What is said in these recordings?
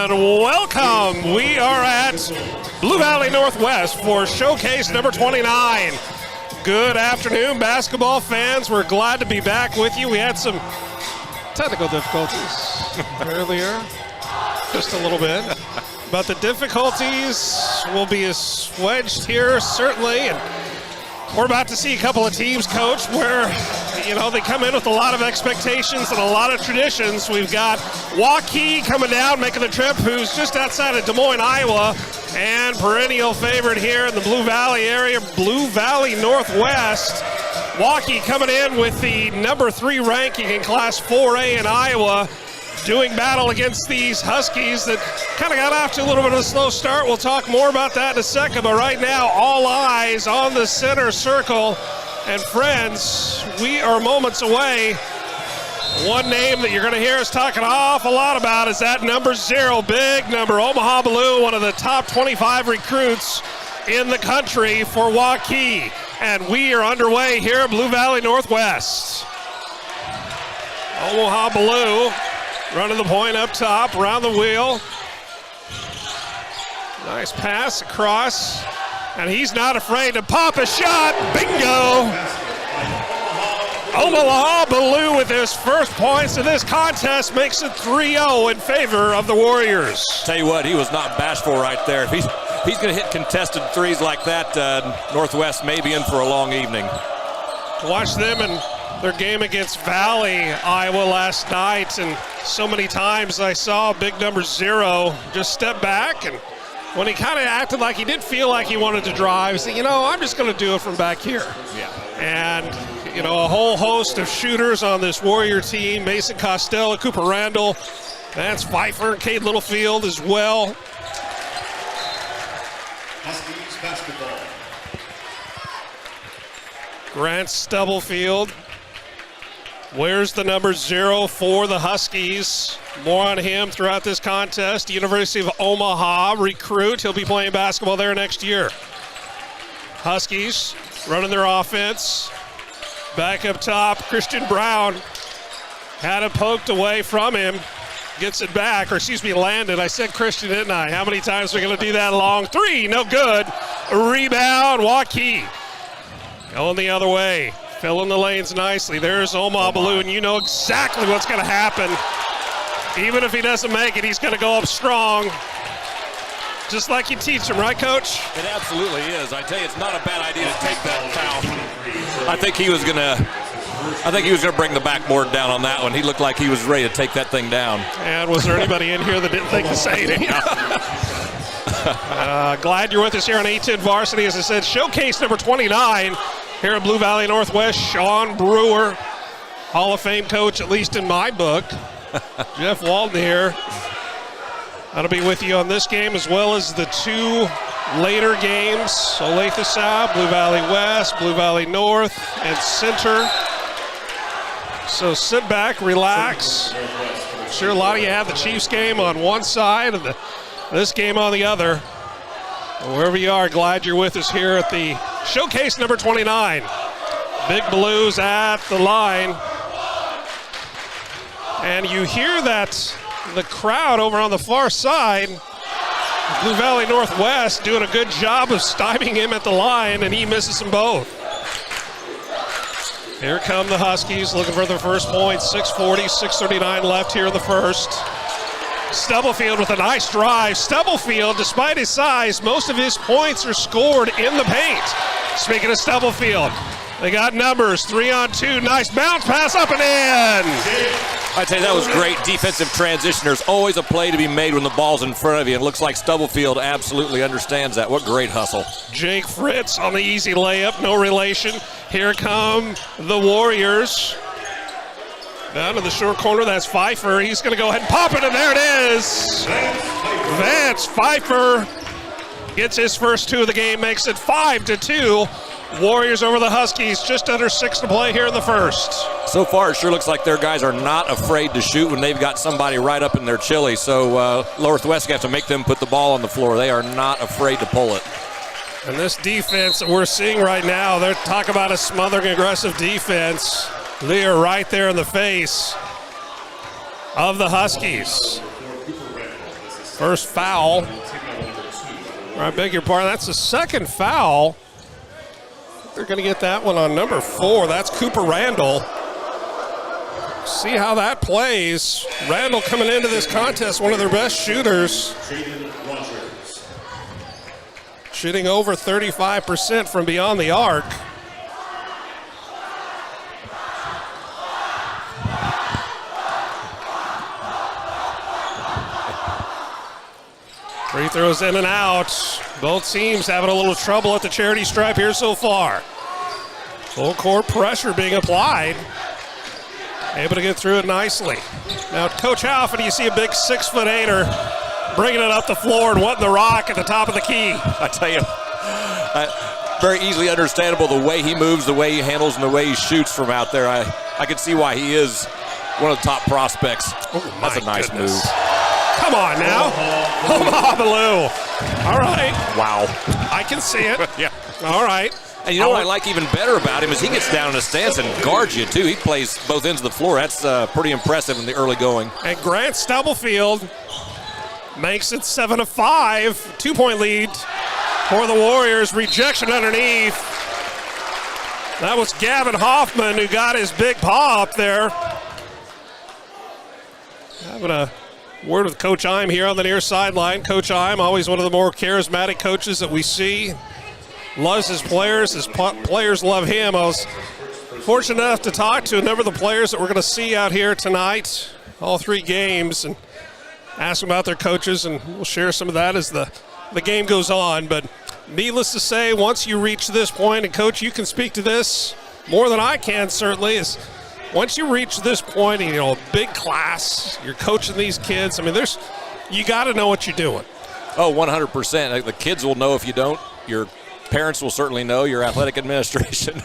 And welcome. We are at Blue Valley Northwest for showcase number 29. Good afternoon, basketball fans. We're glad to be back with you. We had some technical difficulties earlier, just a little bit. But the difficulties will be assuaged here, certainly. And we're about to see a couple of teams, Coach, where, they come in with a lot of expectations and a lot of traditions. We've got Waukee coming down, making the trip, who's just outside of Des Moines, Iowa, and perennial favorite here in the Blue Valley area, Blue Valley Northwest. Waukee coming in with the number 3 ranking in Class 4A in Iowa, doing battle against these Huskies that kind of got off to a little bit of a slow start. We'll talk more about that in a second, but right now, all eyes on the center circle. And friends, we are moments away. One name that you're going to hear us talking an awful lot about is that number 0, big number, Omaha Biliew, one of the top 25 recruits in the country for Waukee. And we are underway here at Blue Valley Northwest. Omaha Biliew running the point up top, around the wheel. Nice pass across. And he's not afraid to pop a shot. Bingo! Omaha Biliew with his first points in this contest makes it 3-0 in favor of the Warriors. Tell you what, he was not bashful right there. If he's going to hit contested threes like that, Northwest may be in for a long evening. Watch them in their game against Valley, Iowa last night, and so many times I saw big number 0 just step back, and when he kind of acted like he did feel like he wanted to drive, he said, I'm just going to do it from back here. Yeah. And, a whole host of shooters on this Warrior team, Mason Costello, Cooper Randall, Vance Pfeiffer, Cade Littlefield as well. Huskies basketball. Grant Stubblefield wears the number 0 for the Huskies. More on him throughout this contest. University of Omaha recruit. He'll be playing basketball there next year. Huskies running their offense. Back up top, Christian Brown had it poked away from him. Gets it back, landed. I said Christian, didn't I? How many times are we going to do that long? 3, no good. Rebound, Waukee. Going the other way. Filling the lanes nicely. There's Omaha Biliew, and you know exactly what's going to happen. Even if he doesn't make it, he's going to go up strong. Just like you teach him, right, Coach? It absolutely is. I tell you, it's not a bad idea to take that foul. I think he was going to bring the backboard down on that one. He looked like he was ready to take that thing down. And was there anybody in here that didn't think the same? Glad you're with us here on A10 Varsity. As I said, showcase number 29 here at Blue Valley Northwest. Sean Brewer, Hall of Fame coach, at least in my book. Jeff Walton here. I'll be with you on this game as well as the 2 later games. Olathe South, Blue Valley West, Blue Valley North, and Center. So sit back, relax. I'm sure a lot of you have the Chiefs game on one side and this game on the other. Wherever you are, glad you're with us here at the showcase number 29. Big Blues at the line. And you hear that the crowd over on the far side, Blue Valley Northwest, doing a good job of stymieing him at the line, and he misses them both. Here come the Huskies looking for their first point. 6:40, 6:39 left here in the first. Stubblefield with a nice drive. Stubblefield, despite his size, most of his points are scored in the paint. Speaking of Stubblefield, they got numbers, 3-on-2, nice bounce pass up and in. I tell you, that was great defensive transition. There's always a play to be made when the ball's in front of you. It looks like Stubblefield absolutely understands that. What great hustle. Jake Fritz on the easy layup, no relation. Here come the Warriors. Down to the short corner, that's Pfeiffer. He's going to go ahead and pop it, and there it is. Vance Pfeiffer gets his first 2 of the game, makes it 5-2. Warriors over the Huskies, just under 6 to play here in the first. So far, it sure looks like their guys are not afraid to shoot when they've got somebody right up in their chili. So Northwest have to make them put the ball on the floor. They are not afraid to pull it. And this defense that we're seeing right now, they're talking about a smothering aggressive defense. They are right there in the face of the Huskies. First foul. I beg your pardon, that's the second foul. They're going to get that one on number 4. That's Cooper Randall. See how that plays. Randall coming into this contest, one of their best shooters. Shooting over 35% from beyond the arc. Free throws in and out. Both teams having a little trouble at the charity stripe here so far. Full court pressure being applied. Able to get through it nicely. Now, Coach, how often do you see a big 6'8" bringing it up the floor and wanting the rock at the top of the key? I tell you, very easily understandable the way he moves, the way he handles, and the way he shoots from out there. I can see why he is one of the top prospects. Oh, that's a nice move. Come on now. Biliew. All right. Wow. I can see it. Yeah. All right. And you know what I like even better about him is he gets down in a stance and guards you, too. He plays both ends of the floor. That's pretty impressive in the early going. And Grant Stubblefield makes it 7-5. 2-point lead for the Warriors. Rejection underneath. That was Gavin Hoffman who got his big paw up there. Having a word with Coach Ime here on the near sideline. Coach Ime, always one of the more charismatic coaches that we see. Loves his players. His players love him. I was fortunate enough to talk to a number of the players that we're going to see out here tonight, all 3 games, and ask them about their coaches, and we'll share some of that as the game goes on. But needless to say, once you reach this point, and Coach, you can speak to this more than I can certainly, is once you reach this point, you know, a big class, you're coaching these kids, I mean, you got to know what you're doing. Oh, 100%. The kids will know if you don't. Your parents will certainly know, your athletic administration.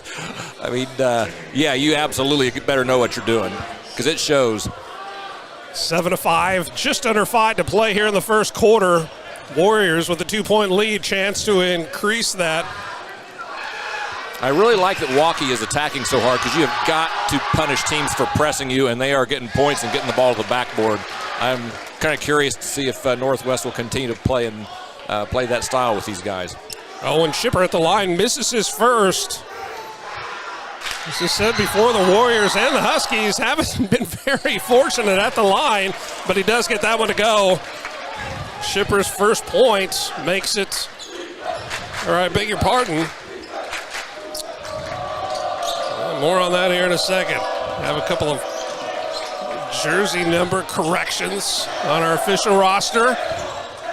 I mean, yeah, you absolutely better know what you're doing because it shows. 7-5, just under 5 to play here in the first quarter. Warriors with a 2-point lead, chance to increase that. I really like that Waukee is attacking so hard because you have got to punish teams for pressing you, and they are getting points and getting the ball to the backboard. I'm kind of curious to see if Northwest will continue to play that style with these guys. Owen Shipper at the line misses his first. As I said before, the Warriors and the Huskies haven't been very fortunate at the line, but he does get that one to go. Shipper's first point makes it, all right, beg your pardon. More on that here in a second. Have a couple of jersey number corrections on our official roster.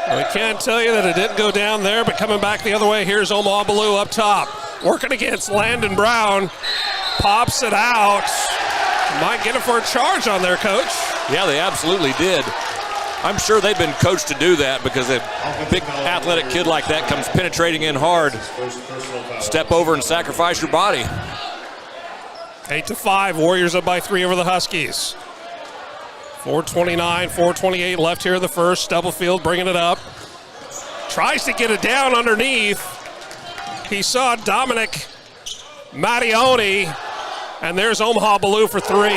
We can't tell you that it didn't go down there, but coming back the other way, here's Omaha Biliew up top. Working against Landon Brown. Pops it out. Might get it for a charge on there, Coach. Yeah, they absolutely did. I'm sure they've been coached to do that because a big athletic kid like that comes penetrating in hard. Step over and sacrifice your body. 8-5, Warriors up by 3 over the Huskies. 4:29, 4:28 left here in the first. Stubblefield bringing it up. Tries to get it down underneath. He saw Dominic Mattioni, and there's Omaha Biliew for 3.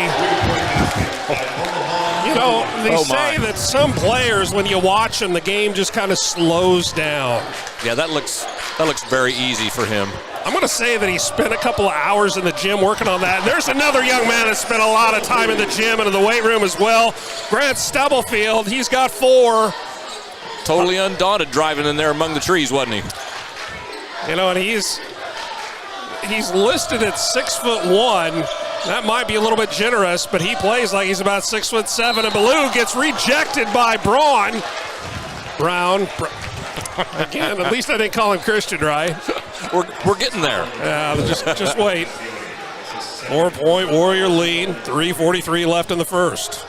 You know, they say that some players, when you watch them, the game just kind of slows down. Yeah, that looks very easy for him. I'm going to say that he spent a couple of hours in the gym working on that. There's another young man that spent a lot of time in the gym and in the weight room as well. Grant Stubblefield, he's got 4. Totally undaunted driving in there among the trees, wasn't he? You know, and he's listed at 6'1". That might be a little bit generous, but he plays like he's about 6'7". And Biliew gets rejected by Brown. Again, at least I didn't call him Christian, right? We're getting there. Yeah, just wait. 4-point Warrior lead. 3:43 left in the first.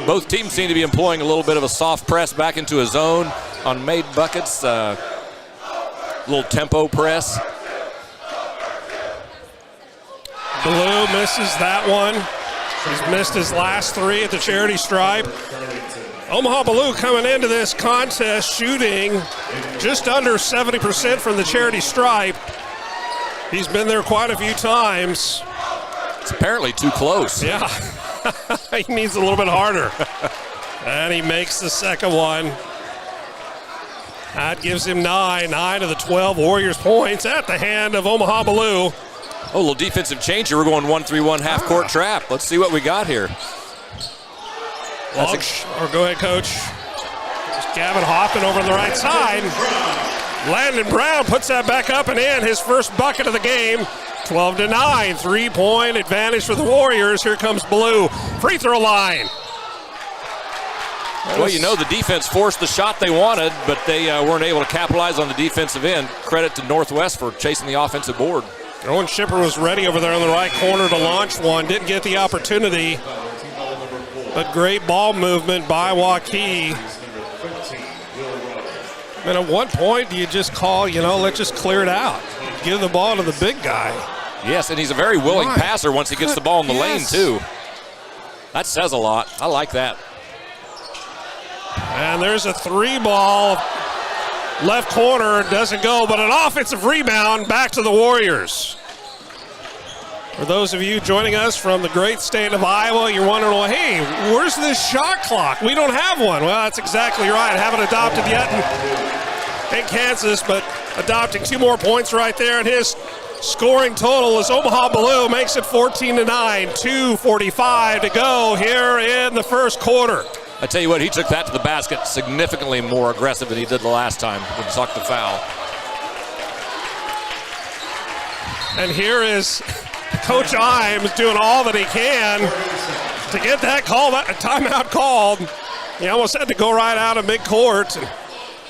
Both teams seem to be employing a little bit of a soft press back into a zone on made buckets. Little tempo press. Biliew misses that one. He's missed his last 3 at the charity stripe. Omaha Biliew coming into this contest shooting just under 70% from the charity stripe. He's been there quite a few times. It's apparently too close. Yeah, he needs a little bit harder. And he makes the second one. That gives him 9 of the 12 Warriors points at the hand of Omaha Biliew. Oh, a little defensive change here. We're going 1-3-1 half-court trap. Let's see what we got here. Go ahead, Coach. Just Gavin Hoffman over on the right side. Landon Brown puts that back up and in. His first bucket of the game. 12-9. 3-point advantage for the Warriors. Here comes Biliew. Free throw line. Well, you know, the defense forced the shot they wanted, but they weren't able to capitalize on the defensive end. Credit to Northwest for chasing the offensive board. Owen Shipper was ready over there on the right corner to launch one. Didn't get the opportunity. But great ball movement by Waukee. And at one point, you just call, let's just clear it out. Give the ball to the big guy. Yes, and he's a very willing passer once he gets the ball in the lane, too. That says a lot. I like that. And there's a 3-ball. Left corner, doesn't go, but an offensive rebound back to the Warriors. For those of you joining us from the great state of Iowa, you're wondering, well, hey, where's this shot clock? We don't have one. Well, that's exactly right. Haven't adopted yet in Kansas, but adopting 2 more points right there. And his scoring total is Omaha Biliew makes it 14-9, 2:45 to go here in the first quarter. I tell you what, he took that to the basket significantly more aggressive than he did the last time when he sucked the foul. And here is Coach Imes doing all that he can to get that timeout called. He almost had to go right out of midcourt and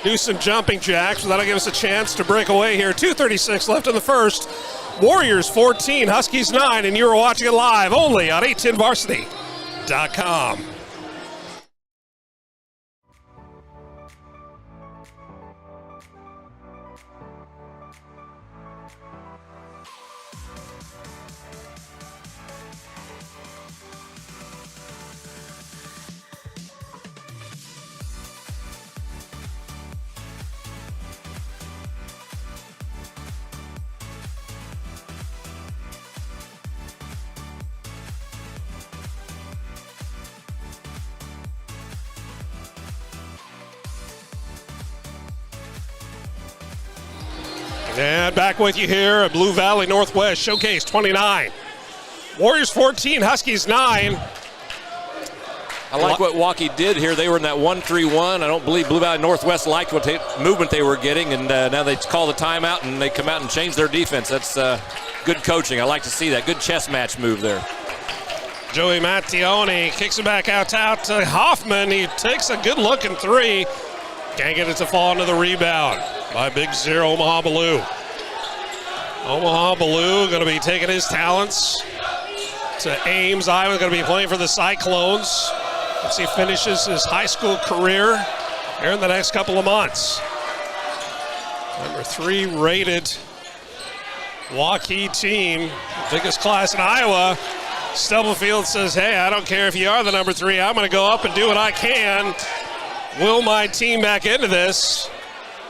do some jumping jacks, but that'll give us a chance to break away here. 2:36 left in the first. Warriors 14, Huskies 9, and you're watching it live only on 810varsity.com. And back with you here at Blue Valley Northwest Showcase 29. Warriors 14, Huskies 9. I like what Waukee did here. They were in that 1-3-1. I don't believe Blue Valley Northwest liked what movement they were getting, and now they call the timeout and they come out and change their defense. That's good coaching. I like to see that. Good chess match move there. Joey Mattione kicks it back out to Hoffman. He takes a good-looking 3. Can't get it to fall into the rebound by Big Zero Omaha Biliew. Omaha Biliew going to be taking his talents to Ames. Iowa going to be playing for the Cyclones as he finishes his high school career here in the next couple of months. Number 3 rated Waukee team, biggest class in Iowa. Stubblefield says, hey, I don't care if you are the number 3. I'm going to go up and do what I can. Will my team back into this?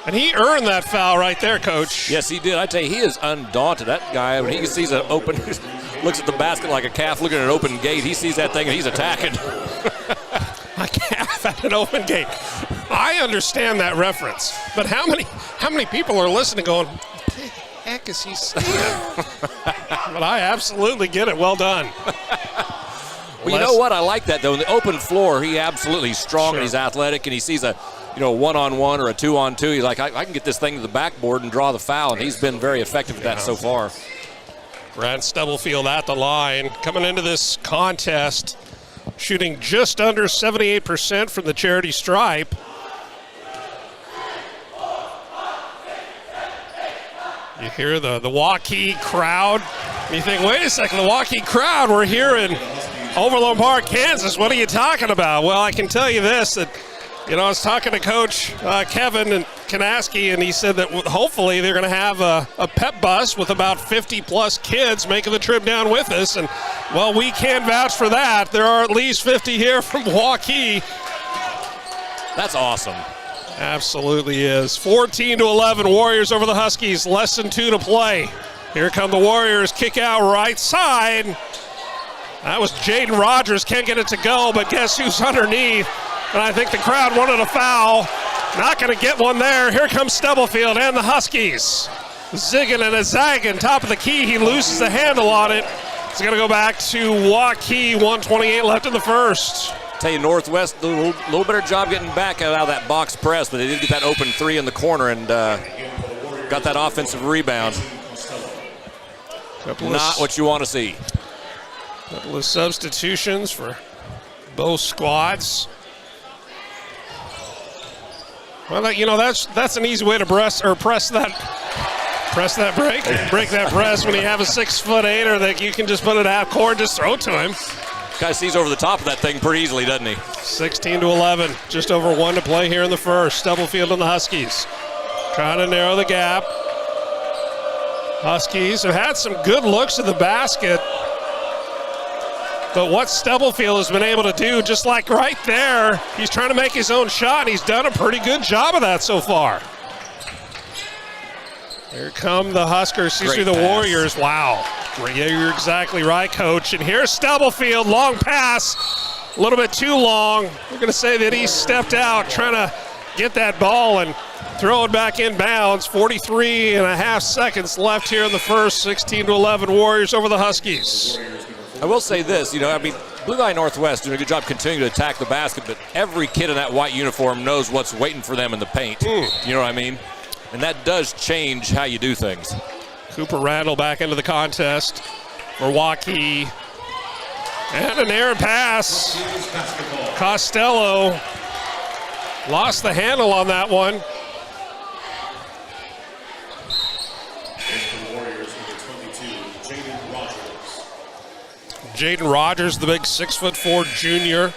And he earned that foul right there, Coach. Yes, he did. I tell you, he is undaunted. That guy, when he sees an open, looks at the basket like a calf looking at an open gate. He sees that thing and he's attacking. A calf at an open gate. I understand that reference, but how many people are listening going, what the heck is he saying? But I absolutely get it. Well done. Well, you know what? I like that, though. In the open floor, he's strong and he's athletic, and he sees a one-on-one or a 2-on-2. He's like, I can get this thing to the backboard and draw the foul, and he's been very effective at that so far. Grant Stubblefield at the line. Coming into this contest, shooting just under 78% from the charity stripe. You hear the Waukee crowd. You think, wait a second, the Waukee crowd, we're here in Overland Park, Kansas. What are you talking about? Well, I can tell you this, that, I was talking to Coach Kevin and Kanaski, and he said that hopefully they're going to have a pep bus with about 50-plus kids making the trip down with us. And, well, we can vouch for that. There are at least 50 here from Waukee. That's awesome. Absolutely is. 14-11, Warriors over the Huskies. Less than 2 to play. Here come the Warriors. Kick out right side. That was Jaden Rogers. Can't get it to go, but guess who's underneath? And I think the crowd wanted a foul. Not going to get one there. Here comes Stubblefield and the Huskies. Zigging and a zagging, top of the key. He loses the handle on it. It's going to go back to Waukee. 1:28 left in the first. Tell you, Northwest, a little better job getting back out of that box press, but they did get that open three in the corner and got that offensive rebound. Not what you want to see. Couple of substitutions for both squads. Well, you know, that's an easy way to press that break that press when you have a 6'8" that you can just put it half court and just throw it to him. Guy sees over the top of that thing pretty easily, doesn't he? 16-11, just over 1 to play here in the first. Stubblefield and the Huskies trying to narrow the gap. Huskies have had some good looks at the basket, but what Stubblefield has been able to do, just like right there, he's trying to make his own shot, and he's done a pretty good job of that so far. Here come the Huskers, see the Warriors. Wow. Yeah, you're exactly right, Coach. And here's Stubblefield, long pass, a little bit too long. We're going to say that he stepped out trying to get that ball and throw it back in bounds. 43.5 seconds left here in the first. 16-11 Warriors over the Huskies. I will say this, you know, I mean, Blue Valley Northwest doing a good job continuing to attack the basket, but every kid in that white uniform knows what's waiting for them in the paint. You know what I mean? And that does change how you do things. Cooper Randall back into the contest for Waukee. And an errant pass. Costello lost the handle on that one. Jaden Rogers, the big 6'4" junior,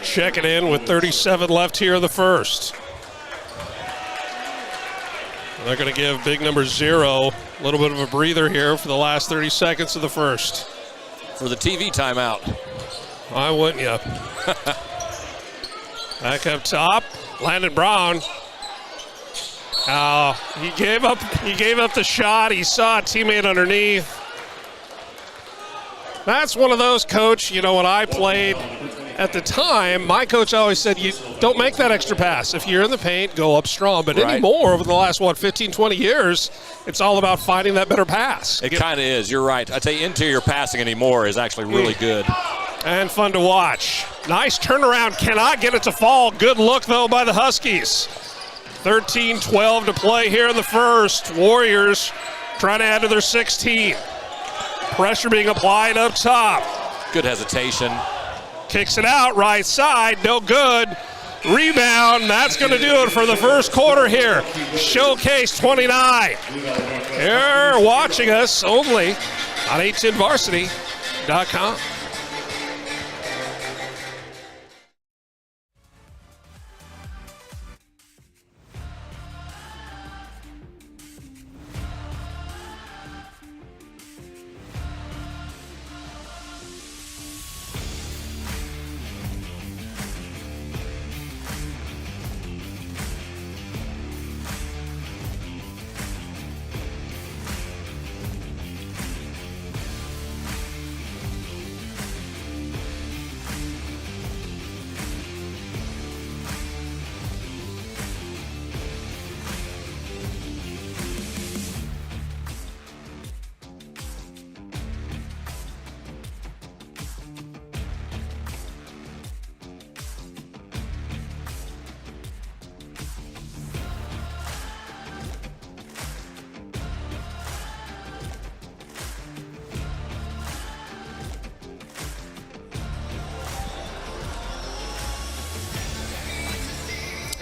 checking in with 37 left here in the first. They're going to give big number 0 a little bit of a breather here for the last 30 seconds of the first. For the TV timeout. Why wouldn't you? Back up top, Landon Brown. He gave up the shot. He saw a teammate underneath. That's one of those, Coach, you know, when I played at the time, my coach always said, you don't make that extra pass. If you're in the paint, go up strong. But anymore, over the last, 15, 20 years, it's all about finding that better pass. It kind of is. You're right. I tell you, interior passing anymore is actually really good. And fun to watch. Nice turnaround. Cannot get it to fall. Good look, though, by the Huskies. 13-12 to play here in the first. Warriors trying to add to their 16. Pressure being applied up top. Good hesitation. Kicks it out, right side, no good. Rebound, that's going to do it for the first quarter here. Showcase 29. You're watching us only on 810varsity.com.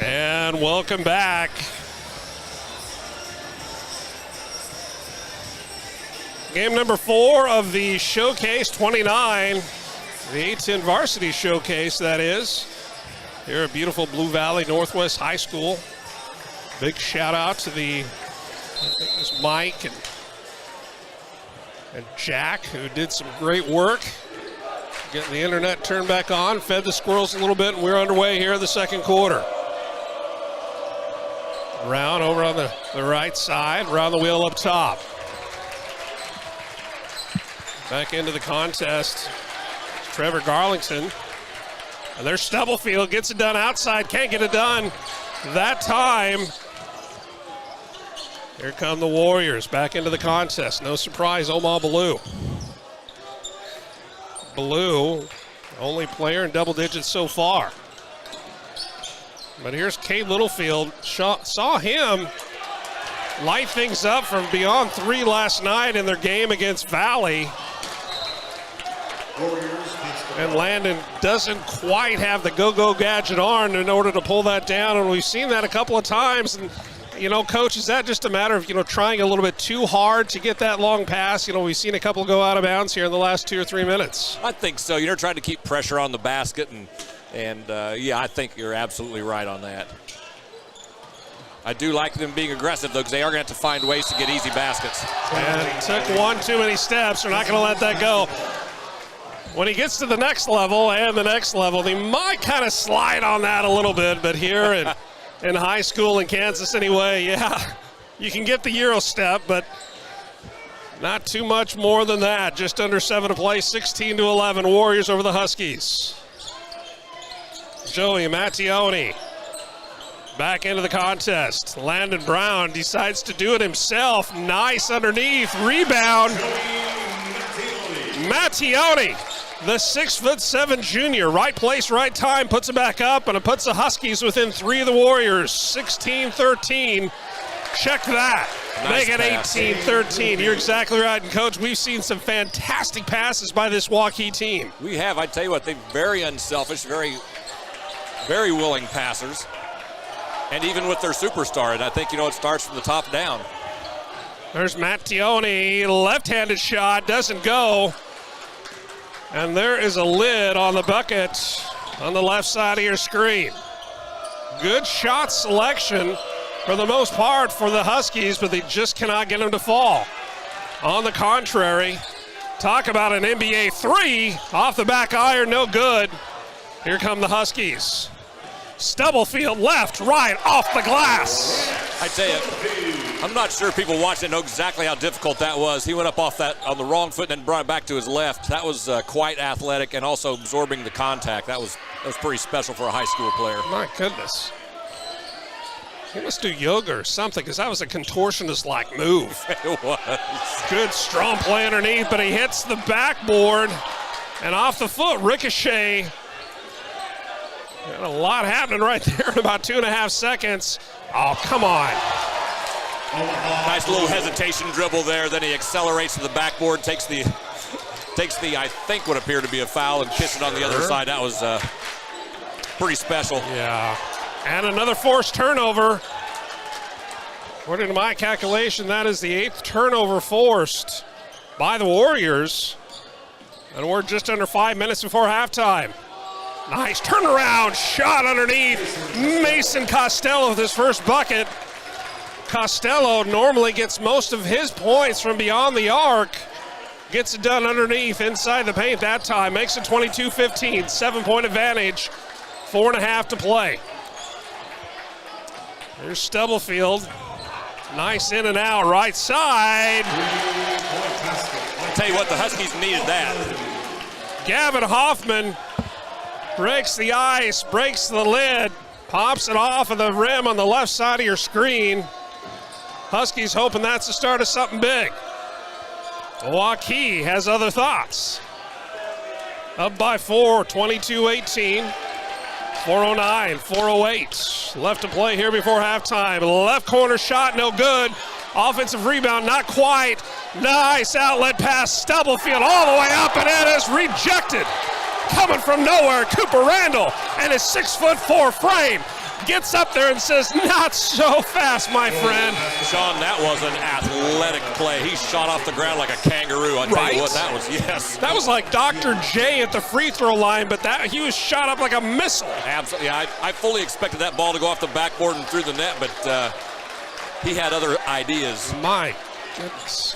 And welcome back. Game number 4 of the Showcase 29, the 810 Varsity Showcase, that is. Here at beautiful Blue Valley Northwest High School. Big shout out to Mike and Jack, who did some great work getting the internet turned back on, fed the squirrels a little bit, and we're underway here in the second quarter. Brown over on the right side, around the wheel up top. Back into the contest, Trevor Garlington. And there's Stubblefield, gets it done outside, can't get it done that time. Here come the Warriors back into the contest. No surprise, Omar Biliew. Biliew, only player in double digits so far. But here's Cade Littlefield. Saw him light things up from beyond 3 last night in their game against Valley. And Landon doesn't quite have the go-go gadget arm in order to pull that down, and we've seen that a couple of times. And you know, Coach, is that just a matter of, trying a little bit too hard to get that long pass? We've seen a couple go out of bounds here in the last 2 or 3 minutes. I think so. You're trying to keep pressure on the basket, and yeah, I think you're absolutely right on that. I do like them being aggressive, though, because they are going to have to find ways to get easy baskets. And took 1 too many steps. They're not going to let that go. When he gets to the next level and the next level, they might kind of slide on that a little bit, but here in high school in Kansas anyway, yeah, you can get the Euro step, but not too much more than that. Just under 7 to play, 16-11, Warriors over the Huskies. Joey Mattioni back into the contest. Landon Brown decides to do it himself. Nice underneath, rebound. Mattioni, the 6'7" junior, right place, right time, puts it back up, and it puts the Huskies within 3 of the Warriors, 16-13. Check that. Nice Make it pass. 18-13. You're exactly right. And, Coach, we've seen some fantastic passes by this Waukee team. We have. I tell you what, they're very unselfish, very, very willing passers, and even with their superstar. And I think, it starts from the top down. There's Mattioni, left-handed shot, doesn't go. And there is a lid on the bucket on the left side of your screen. Good shot selection for the most part for the Huskies, but they just cannot get them to fall. On the contrary, talk about an NBA 3 off the back iron, no good. Here come the Huskies. Stubblefield left, right, off the glass. I tell you, I'm not sure people watching know exactly how difficult that was. He went up off that on the wrong foot and then brought it back to his left. That was quite athletic and also absorbing the contact. That was pretty special for a high school player. My goodness. He must do yoga or something, because that was a contortionist-like move. It was. Good strong play underneath, but he hits the backboard and off the foot, ricochet. Got a lot happening right there in about 2.5 seconds. Oh, come on. Nice little hesitation dribble there. Then he accelerates to the backboard, takes the I think what appeared to be a foul, and kicks it on the other side. That was pretty special. Yeah. And another forced turnover. According to my calculation, that is the 8th turnover forced by the Warriors. And we're just under 5 minutes before halftime. Nice turnaround shot underneath. Mason Costello with his first bucket. Costello normally gets most of his points from beyond the arc. Gets it done underneath inside the paint that time. Makes it 22-15, 7-point advantage. 4.5 to play. Here's Stubblefield. Nice in and out, right side. I'll tell you what, the Huskies needed that. Gavin Hoffman breaks the ice, breaks the lid, pops it off of the rim on the left side of your screen. Huskies hoping that's the start of something big. Waukee has other thoughts. Up by 4, 22-18. 4:09, 4:08 left to play here before halftime. Left corner shot, no good. Offensive rebound, not quite. Nice outlet pass, Stubblefield all the way up, and it is rejected. Coming from nowhere, Cooper Randall and his 6'4" frame gets up there and says, not so fast, my friend. Sean, that was an athletic play. He shot off the ground like a kangaroo. I tell you what, that was, yes. That was like Dr. J at the free throw line, but he was shot up like a missile. Absolutely. I fully expected that ball to go off the backboard and through the net, but he had other ideas. My goodness.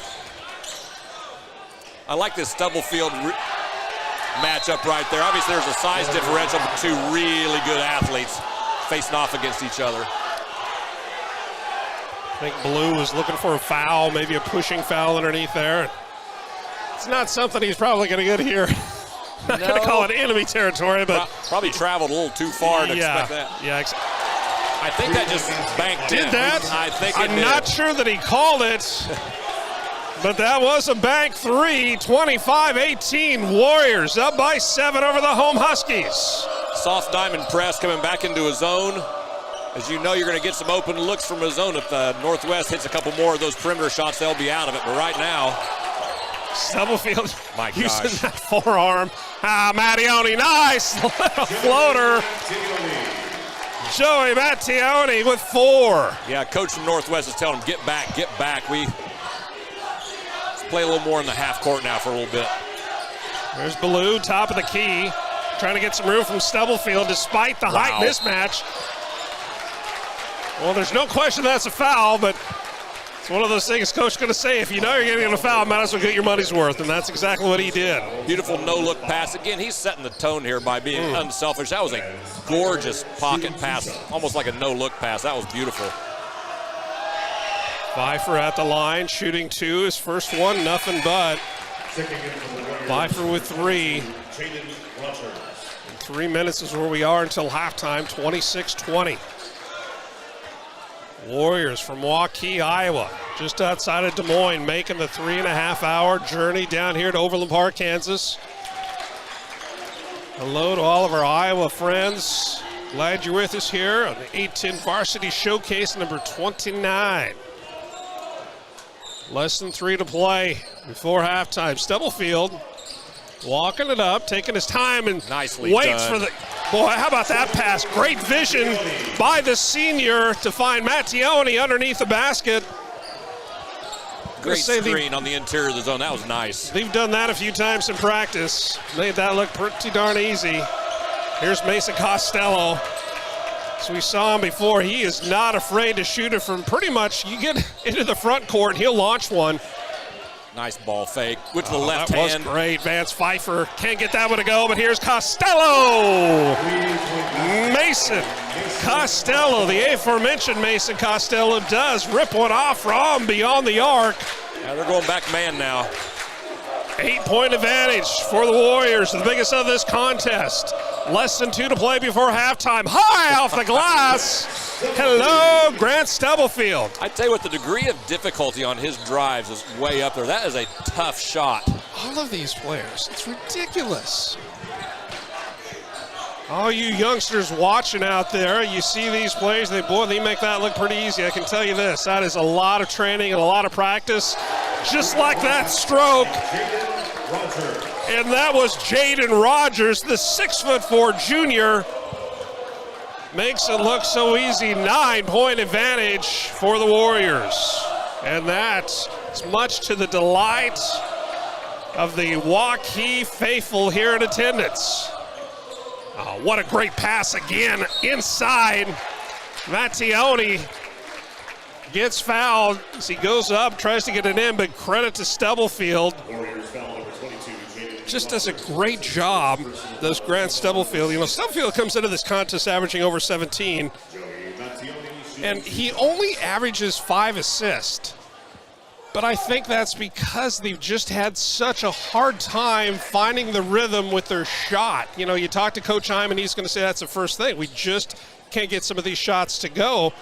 I like this Stubblefield matchup right there. Obviously, there's a size differential between two really good athletes facing off against each other. I think Biliew was looking for a foul, maybe a pushing foul underneath there. It's not something he's probably going to get here. not going to call it enemy territory, but probably traveled a little too far to expect that. Yeah, I think that just banked in. Did that? I think it I'm did. not sure that he called it, but that was a bank three. 25-18 Warriors up by 7 over the home Huskies. Soft diamond press coming back into a zone. As you know, you're going to get some open looks from a zone. If the Northwest hits a couple more of those perimeter shots, they'll be out of it. But right now, Stubblefield my using gosh, that forearm. Mattione, nice little floater. Joey Mattione with 4. Yeah, coach from Northwest is telling him, get back, get back. Let's play a little more in the half court now for a little bit. There's Biliew, top of the key, trying to get some room from Stubblefield despite the height mismatch. Well, there's no question that's a foul, but it's one of those things coach going to say, if you know you're getting a foul, might as well get your money's worth, and that's exactly what he did. Beautiful no-look pass. Again, he's setting the tone here by being unselfish. That was a gorgeous pocket pass, almost like a no-look pass. That was beautiful. Pfeiffer at the line, shooting 2. His first one, nothing but. Pfeiffer with 3. 3 minutes is where we are until halftime, 26-20. Warriors from Waukee, Iowa, just outside of Des Moines, making the 3.5-hour journey down here to Overland Park, Kansas. Hello to all of our Iowa friends. Glad you're with us here on the 810 Varsity Showcase number 29. Less than 3 to play before halftime. Stubblefield walking it up, taking his time, and nicely waits done. for the. Boy, how about that pass? Great vision by the senior to find Mattione underneath the basket. Great screen on the interior of the zone. That was nice. They've done that a few times in practice. Made that look pretty darn easy. Here's Mason Costello. As we saw him before, he is not afraid to shoot it from pretty much, you get into the front court, he'll launch one. Nice ball fake with the left that hand. Was great. Vance Pfeiffer can't get that one to go, but here's Costello. Mason Costello, the aforementioned Mason Costello, does rip one off from beyond the arc. Yeah, they're going back man now. 8-point advantage for the Warriors, the biggest of this contest. Less than 2 to play before halftime. High off the glass. Hello, Grant Stubblefield. I tell you what, the degree of difficulty on his drives is way up there. That is a tough shot. All of these players, it's ridiculous. All you youngsters watching out there, you see these plays, they make that look pretty easy. I can tell you this, that is a lot of training and a lot of practice. Just like that stroke. And that was Jaden Rogers, the 6'4" junior. Makes it look so easy. 9-point advantage for the Warriors. And that's much to the delight of the Waukee faithful here in attendance. Oh, what a great pass again inside. Mattione gets fouled as he goes up, tries to get it in, but credit to Stubblefield. Just does a great job, does Grant Stubblefield. You know, Stubblefield comes into this contest averaging over 17, and he only averages 5 assists. But I think that's because they've just had such a hard time finding the rhythm with their shot. You know, you talk to Coach Hyman, he's going to say that's the first thing. We just can't get some of these shots to go.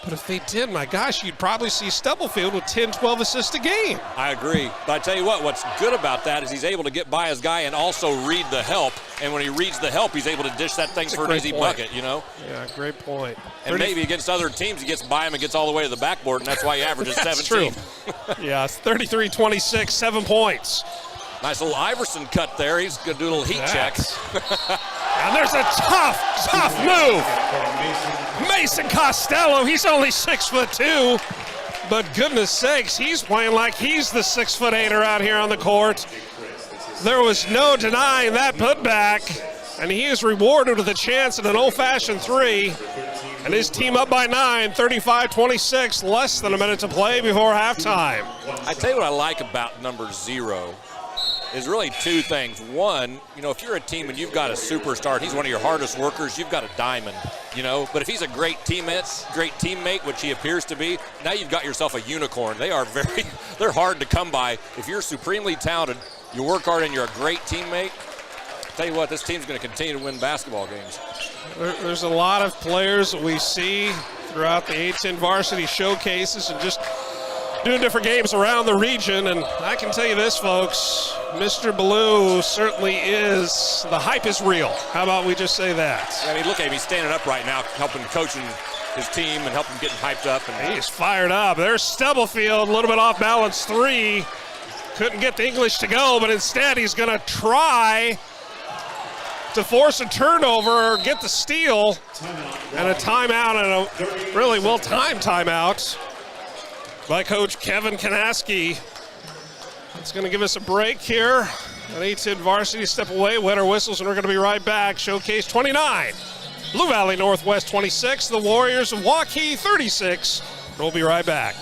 But if they did, my gosh, you'd probably see Stubblefield with 10, 12 assists a game. I agree. But I tell you what, what's good about that is he's able to get by his guy and also read the help. And when he reads the help, he's able to dish that thing for an easy bucket, you know? Yeah, great point. And maybe against other teams, he gets by him and gets all the way to the backboard, and that's why he averages that's 17. True. Yeah, 33-26, 7 points. Nice little Iverson cut there. He's going to do a little heat check. And there's a tough move. Mason Costello, he's only 6'2", but goodness sakes, he's playing like he's the 6'8" out here on the court. There was no denying that putback, and he is rewarded with a chance at an old-fashioned 3. And his team up by 9, 35-26, less than a minute to play before halftime. I tell you what I like about number 0 is really 2 things. One, you know, if you're a team and you've got a superstar and he's one of your hardest workers, you've got a diamond, you know. But if he's a great teammate, which he appears to be, now you've got yourself a unicorn. They're hard to come by. If you're supremely talented, you work hard and you're a great teammate, Tell you what, this team's going to continue to win basketball games. There's a lot of players that we see throughout the A-10 varsity showcases and just doing different games around the region. And I can tell you this, folks, Mr. Biliew certainly is, the hype is real. How about we just say that? I mean, look at him. He's standing up right now, helping coaching his team and helping getting hyped up. And he's fired up. There's Stubblefield, a little bit off balance three. Couldn't get the English to go, but instead he's going to try to force a turnover or get the steal. And a timeout, and a really well-timed timeout by Coach Kevin Kanaski. It's going to give us a break here. An A-10 varsity step away, wet our whistles, and we're going to be right back. Showcase 29. Blue Valley Northwest 26, the Warriors of Waukee 36. We'll be right back.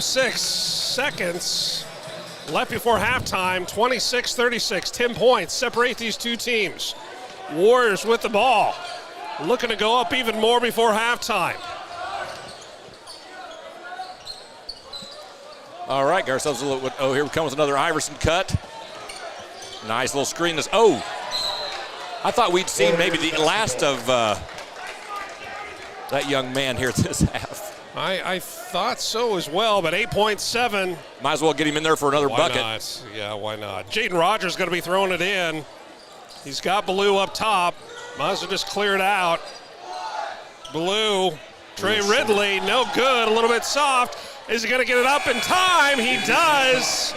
.6 seconds left before halftime. 26-36, 10 points separate these two teams. Warriors with the ball, looking to go up even more before halftime. all right, got ourselves a little. Oh, here comes another Iverson cut. Nice little screen. Oh, I thought we'd seen maybe the last of that young man here this half. I thought so as well, but 8.7. Might as well get him in there for another bucket. Why not? Yeah, why not? Jaden Rogers going to be throwing it in. He's got Biliew up top. Might as well just clear it out. Biliew, Trey Ridley, no good, a little bit soft. Is he going to get it up in time? He does,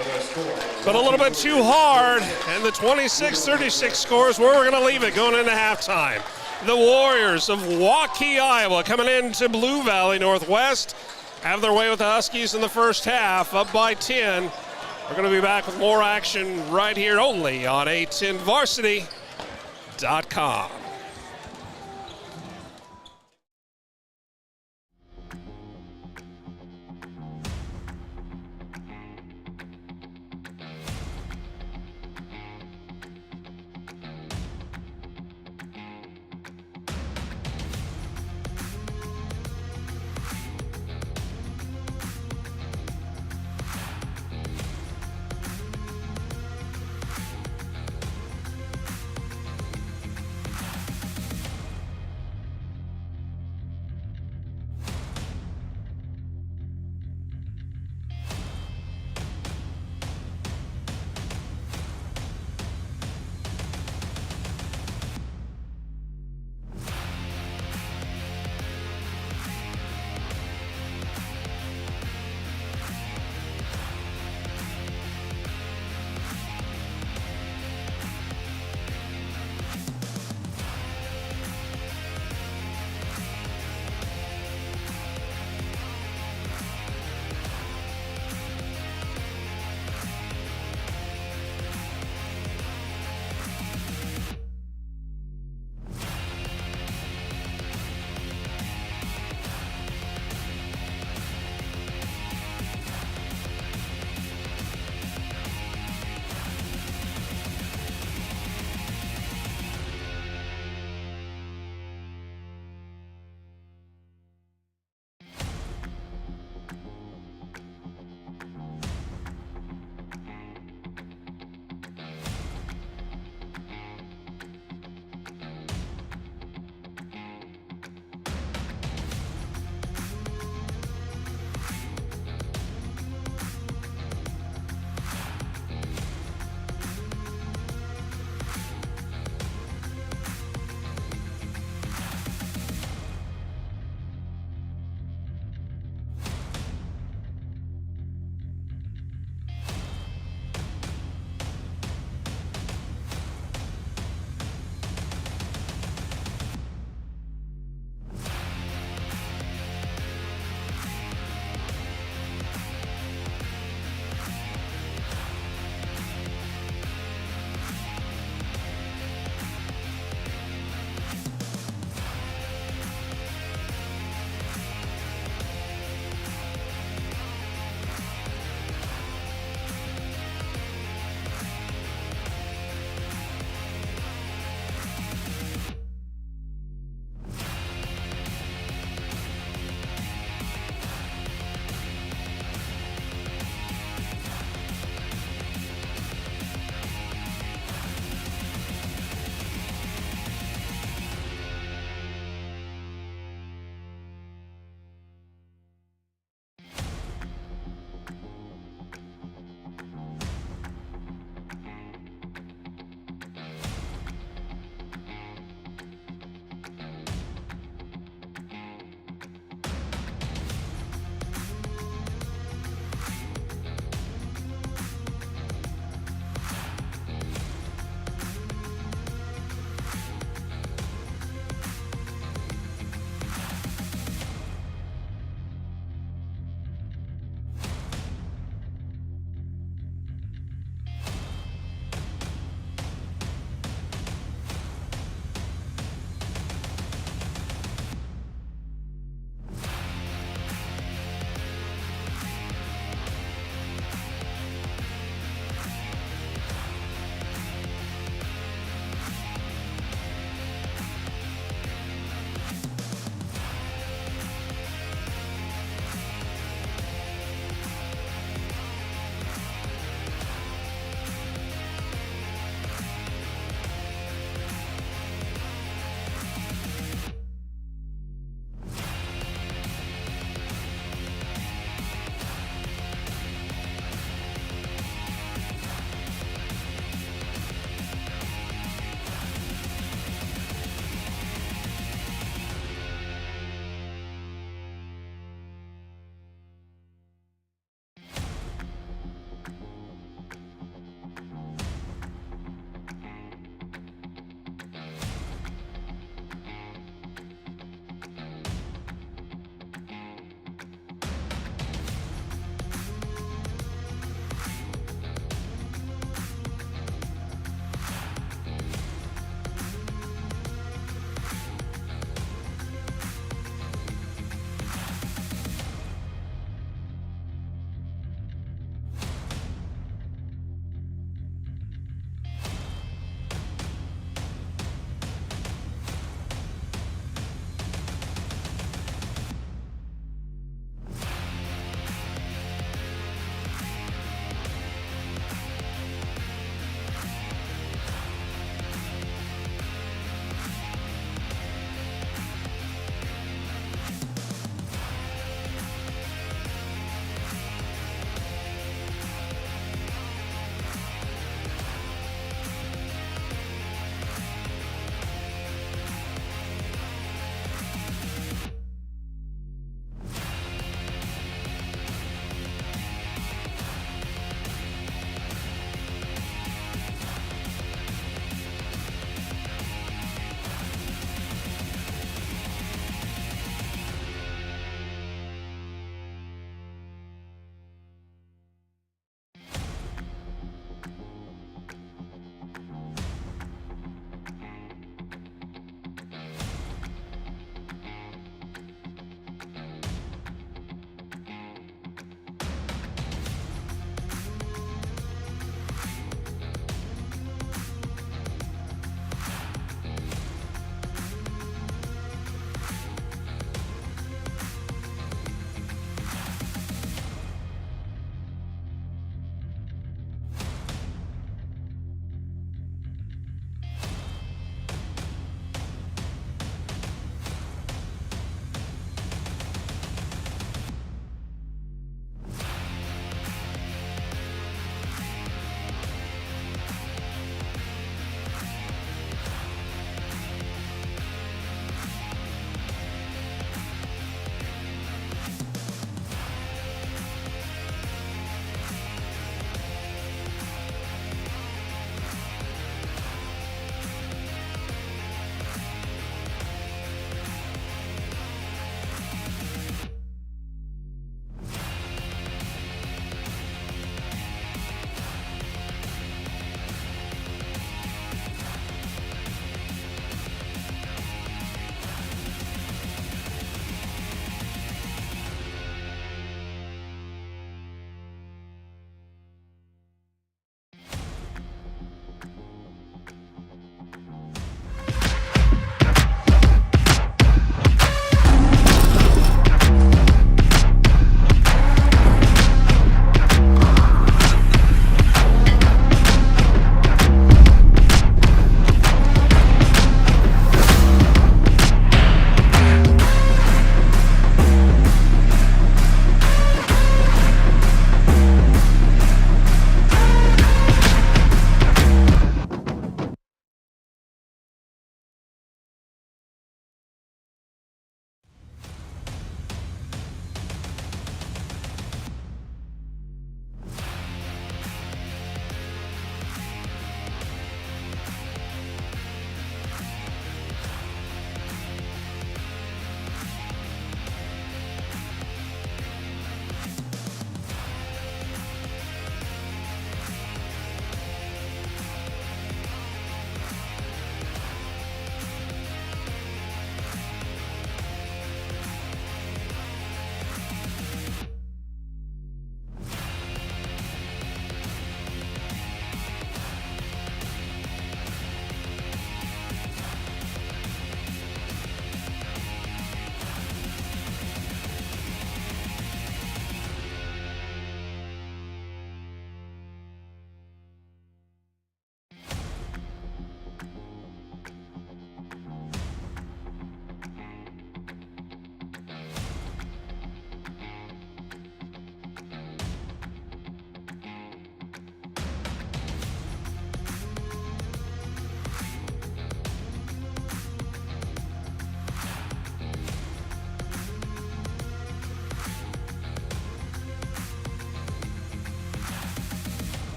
but a little bit too hard. And the 26-36 score is where we're going to leave it going into halftime. The Warriors of Waukee, Iowa, coming into Blue Valley Northwest, have their way with the Huskies in the first half, up by 10. We're going to be back with more action right here only on A10Varsity.com.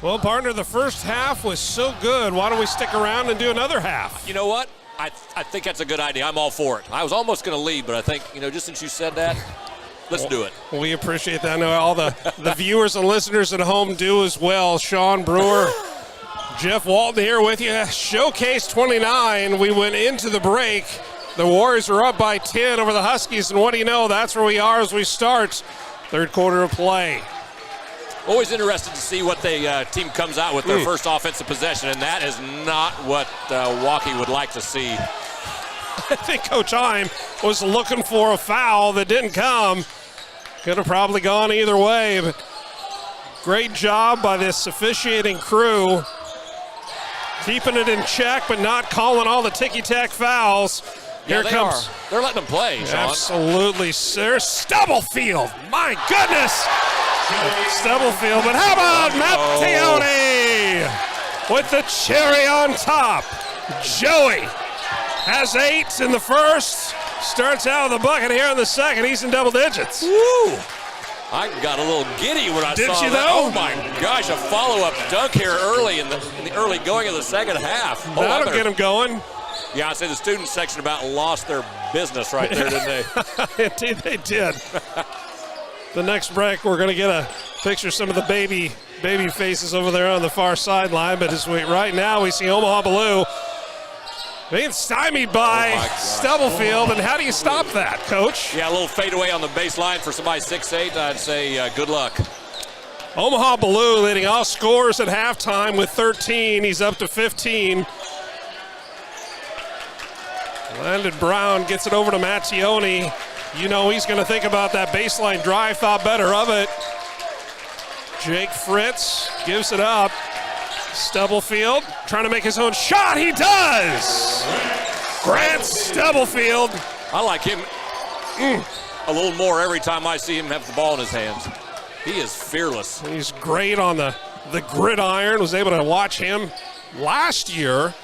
Well, partner, the first half was so good. Why don't we stick around and do another half? You know what? I think that's a good idea. I'm all for it. I was almost going to leave, but I think, just since you said that, let's do it. We appreciate that. I know all the viewers and listeners at home do as well. Sean Brewer, Jeff Walton here with you. Showcase 29. We went into the break. The Warriors are up by 10 over the Huskies, and what do you know? That's where we are as we start third quarter of play. Always interested to see what the team comes out with their first offensive possession, and that is not what Waukee would like to see. I think Coach Heim was looking for a foul that didn't come. Could have probably gone either way, but great job by this officiating crew. Keeping it in check, but not calling all the ticky-tack fouls. Here comes. They're letting them play, Sean. Absolutely, sir. Stubblefield. My goodness. Stubblefield, but how about Mattione with the cherry on top? Joey has 8 in the first. Starts out of the bucket here in the second. He's in double digits. Woo! I got a little giddy when I saw Did you that. though? Oh my gosh, a follow-up dunk here early in the early going of the second half. That'll get him going. Yeah, I'd say the student section about lost their business right there, didn't they? Indeed they did. The next break, we're going to get a picture of some of the baby faces over there on the far sideline. But right now, we see Omaha Biliew being stymied by Stubblefield. And how do you stop that, Coach? Yeah, a little fadeaway on the baseline for somebody 6'8". I'd say good luck. Omaha Biliew leading all scorers at halftime with 13. He's up to 15. Landon Brown gets it over to Mattione. You know he's going to think about that baseline drive, thought better of it. Jake Fritz gives it up. Stubblefield trying to make his own shot. He does! Grant Stubblefield. I like him a little more every time I see him have the ball in his hands. He is fearless. He's great on the gridiron. Was able to watch him last year.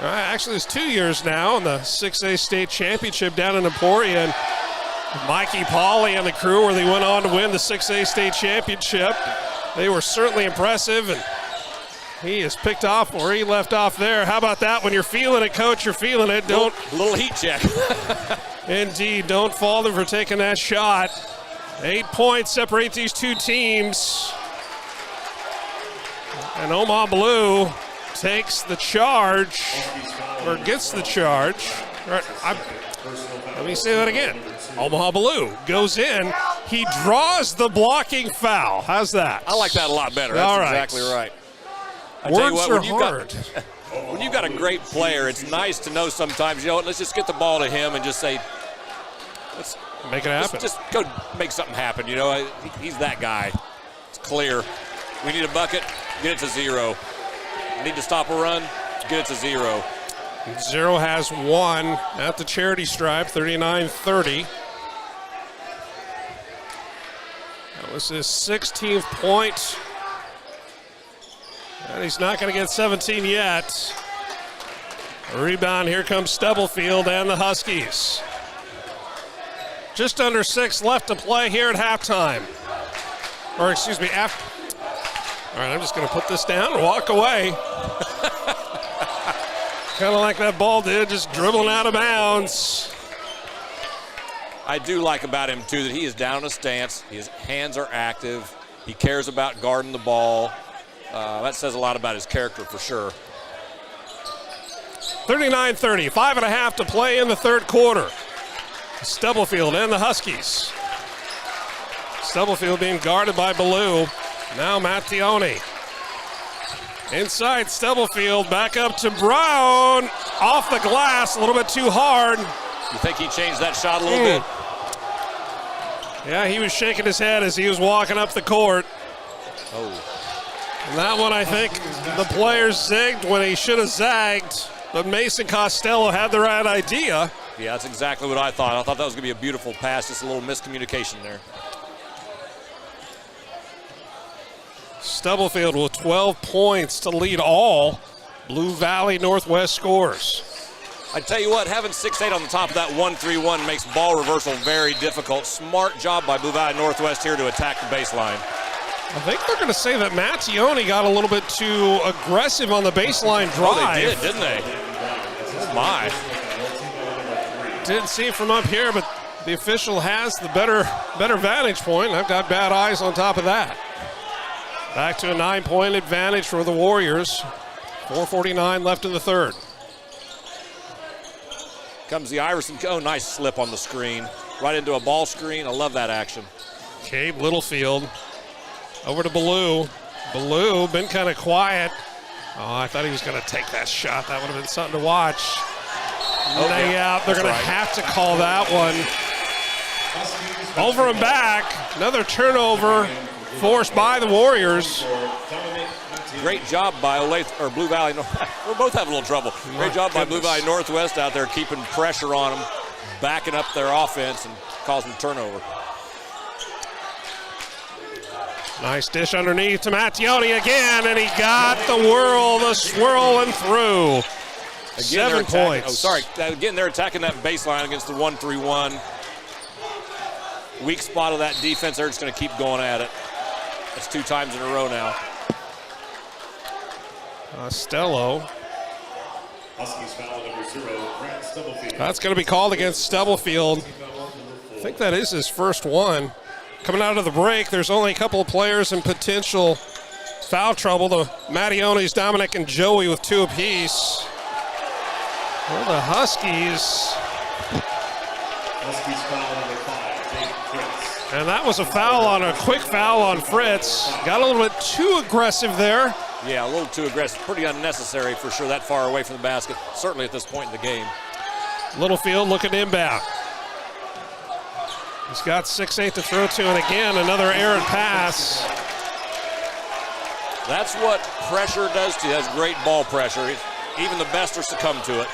Actually, it's 2 years now in the 6A state championship down in Emporia. And Mikey Pauley and the crew, where they went on to win the 6A state championship. They were certainly impressive, and he is picked off where he left off there. How about that? When you're feeling it, Coach, you're feeling it. Don't little heat check. Indeed, don't fault him for taking that shot. 8 points separate these two teams. And Omaha Biliew takes the charge, or gets the charge. Let me say that again. Omaha Biliew goes in. He draws the blocking foul. How's that? I like that a lot better. That's exactly right. I tell you what, when you've got a great player, it's nice to know sometimes, you know what, let's just get the ball to him and just say, let's make it happen. Just go make something happen. You know, he's that guy. It's clear. We need a bucket, get it to 0. Need to stop a run, get it to 0. 0 has 1 at the charity stripe, 39-30. That was his 16th point. And he's not going to get 17 yet. A rebound, here comes Stubblefield and the Huskies. Just under 6 left to play here at halftime. Or excuse me, after. All right, I'm just going to put this down and walk away. Kind of like that ball did, just dribbling out of bounds. I do like about him, too, that he is down in a stance. His hands are active. He cares about guarding the ball. That says a lot about his character for sure. 39-30, 5.5 to play in the third quarter. Stubblefield and the Huskies. Stubblefield being guarded by Biliew. Now Mattione. Inside Stubblefield, back up to Brown. Off the glass, a little bit too hard. You think he changed that shot a little bit? Yeah, he was shaking his head as he was walking up the court. And that one, I think, the players zigged when he should have zagged. But Mason Costello had the right idea. Yeah, that's exactly what I thought. I thought that was going to be a beautiful pass, just a little miscommunication there. Stubblefield with 12 points to lead all Blue Valley Northwest scores. I tell you what, having 6'8" on the top of that 1-3-1 makes ball reversal very difficult. Smart job by Blue Valley Northwest here to attack the baseline. I think they're going to say that Mattione got a little bit too aggressive on the baseline drive. Oh, they did, didn't they? Oh, my. Didn't see it from up here, but the official has the better vantage point. I've got bad eyes on top of that. Back to a 9-point advantage for the Warriors. 4:49 left in the third. Comes the Iverson. Oh, nice slip on the screen. Right into a ball screen. I love that action. Gabe Littlefield over to Biliew. Biliew been kind of quiet. Oh, I thought he was going to take that shot. That would have been something to watch. Lay out. They're going to have to call that one. Over and back. Another turnover forced by the Warriors. Great job by Blue Valley. We'll both have a little trouble. Great job by Blue Valley Northwest out there keeping pressure on them, backing up their offense and causing turnover. Nice dish underneath to Mattione again, and he got the swirl and through. Again, 7 points. Again, they're attacking that baseline against the 1-3-1. Weak spot of that defense. They're just going to keep going at it. That's 2 times in a row now. Stello. Huskies foul number 0, Grant Stubblefield. That's going to be called against Stubblefield. I think that is his first one. Coming out of the break, there's only a couple of players in potential foul trouble. The Mattiones, Dominic, and Joey with 2 apiece. Well, the Huskies. Huskies foul number 5, Jake Fritz. And that was a quick foul on Fritz. Got a little bit too aggressive there. Yeah, a little too aggressive. Pretty unnecessary for sure, that far away from the basket, certainly at this point in the game. Littlefield looking inbound. He's got 6'8" to throw to, and again, another errant pass. That's what pressure does to you. That's great ball pressure. Even the best are succumb to it.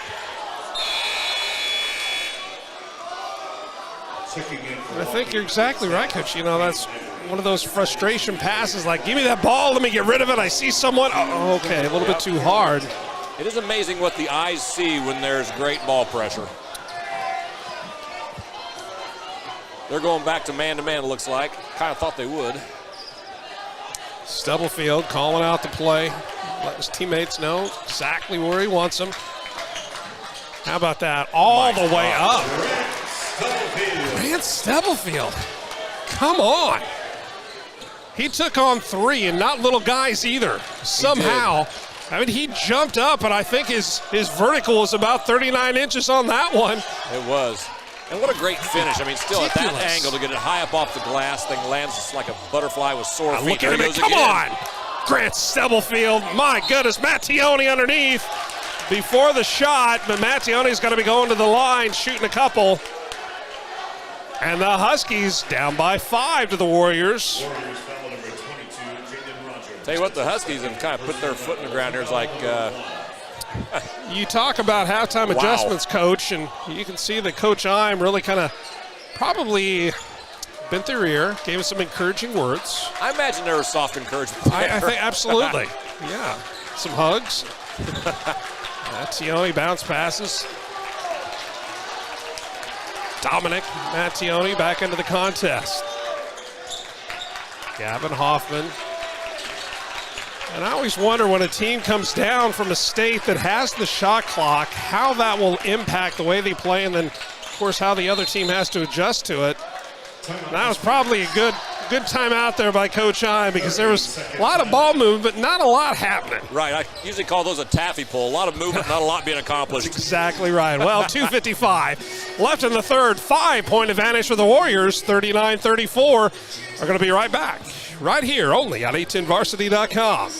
I think you're exactly right, Coach. You know, that's one of those frustration passes, like, give me that ball, let me get rid of it. I see someone. Oh, okay, a little bit too hard. It is amazing what the eyes see when there's great ball pressure. They're going back to man-to-man, it looks like. Kind of thought they would. Stubblefield calling out the play. Let his teammates know exactly where he wants them. How about that? All the way up. Grant Stubblefield. Come on. He took on 3, and not little guys either. Somehow. I mean, he jumped up, and I think his vertical was about 39 inches on that one. It was. And what a great finish. I mean, still at that angle to get it high up off the glass, thing lands just like a butterfly with sore feet. Look at him. Come on. Grant Stubblefield. My goodness. Mattione underneath before the shot, but Mattione's got to be going to the line, shooting a couple. And the Huskies down by 5 to the Warriors. Warriors foul number 22, Jaden Rogers. Tell you what, the Huskies have kind of put their foot in the ground here. It's like... You talk about halftime adjustments, Coach, and you can see that Coach Ime really kind of probably bent their ear, gave us some encouraging words. I imagine there was soft encouragement. I think absolutely. Yeah. Some hugs. Mattione bounce passes. Dominic Mattione back into the contest. Gavin Hoffman. And I always wonder when a team comes down from a state that has the shot clock, how that will impact the way they play, and then, of course, how the other team has to adjust to it. And that was probably a good timeout there by Coach Ime, because there was a lot of ball movement, but not a lot happening. Right. I usually call those a taffy pull. A lot of movement, not a lot being accomplished. That's exactly right. Well, 2:55 left in the third. 5-point advantage for the Warriors. 39-34. Are going to be right back. Right here, only on A10Varsity.com.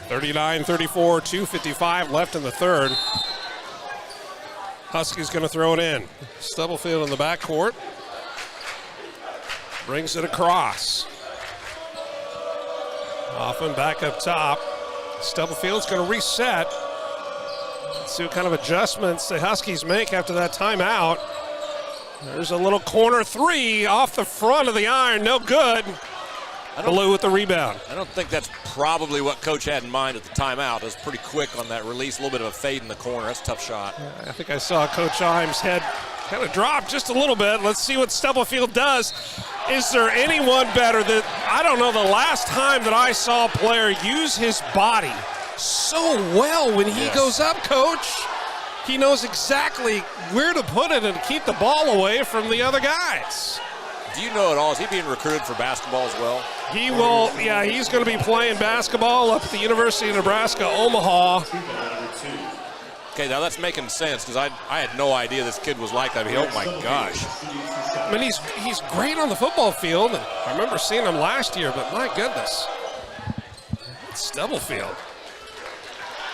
39-34, 2:55 left in the third. Huskies going to throw it in. Stubblefield in the backcourt. Brings it across. Often back up top. Stubblefield's going to reset. Let's see what kind of adjustments the Huskies make after that timeout. There's a little corner three off the front of the iron. No good. Biliew with the rebound. I don't think that's probably what Coach had in mind at the timeout. It was pretty quick on that release, a little bit of a fade in the corner. That's a tough shot. I think I saw Coach Imes' head kind of drop just a little bit. Let's see what Stubblefield does. Is there anyone better that, I don't know, the last time that I saw a player use his body so well when he goes up, Coach. He knows exactly where to put it and keep the ball away from the other guys. Do you know at all, is he being recruited for basketball as well? He will, he's going to be playing basketball up at the University of Nebraska, Omaha. Okay, now that's making sense because I had no idea this kid was like that. Oh my gosh. I mean, he's great on the football field. And I remember seeing him last year, but my goodness. It's Stubblefield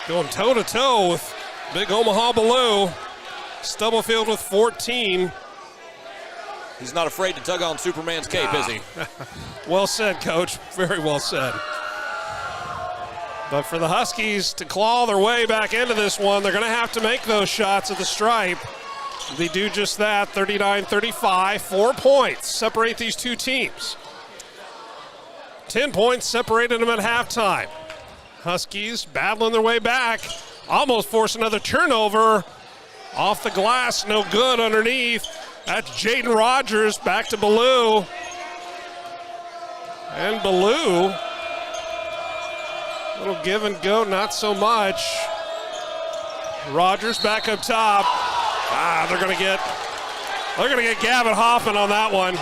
going toe-to-toe with big Omaha Biliew. Stubblefield with 14. He's not afraid to tug on Superman's cape, is he? Well said, Coach. Very well said. But for the Huskies to claw their way back into this one, they're going to have to make those shots at the stripe. They do just that, 39-35, 4 points separate these two teams. 10 points separated them at halftime. Huskies battling their way back, almost force another turnover. Off the glass, no good underneath. That's Jaden Rogers back to Biliew. And Biliew, little give and go, not so much. Rogers back up top. They're gonna get Gavin Hoffman on that one.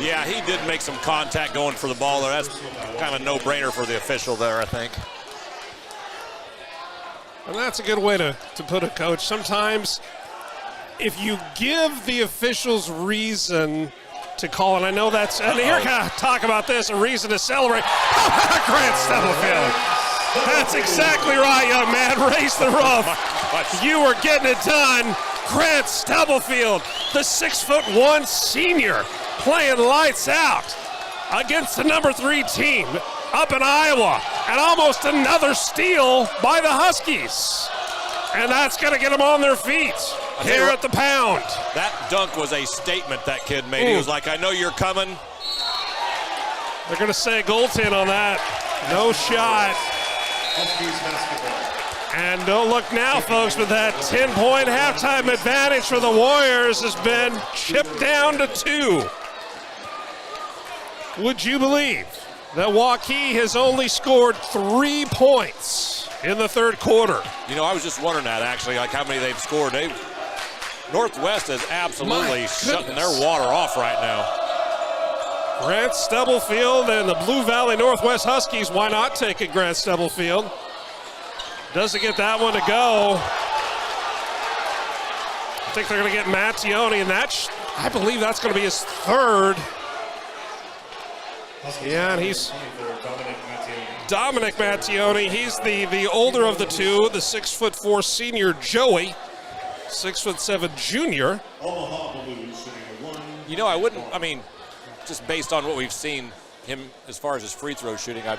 Yeah, he did make some contact going for the ball there. That's kind of a no-brainer for the official there, I think. And that's a good way to put it, Coach. Sometimes if you give the officials reason to call, and I know that's, and here can talk about this, a reason to celebrate. Grant Stubblefield. That's exactly right, young man. Raise the roof. You were getting it done. Grant Stubblefield, the 6'1" senior, playing lights out against the number 3 team up in Iowa, and almost another steal by the Huskies. And that's going to get them on their feet here at the Pound. That dunk was a statement that kid made. He was like, I know you're coming. They're going to say goaltend on that. No shot. And don't look now, folks, but that 10-point halftime advantage for the Warriors has been chipped down to 2. Would you believe that Waukee has only scored 3 points in the third quarter? You know, I was just wondering that, actually, like how many they've scored. Northwest is absolutely shutting their water off right now. Grant Stubblefield and the Blue Valley Northwest Huskies, why not take it, Grant Stubblefield? Doesn't get that one to go. I think they're going to get Mattione, and I believe that's going to be his third. Yeah, and he's Dominic Mattione. He's the older of the two, the 6'4" senior Joey, 6'7" junior. You know, I mean, just based on what we've seen him as far as his free throw shooting, I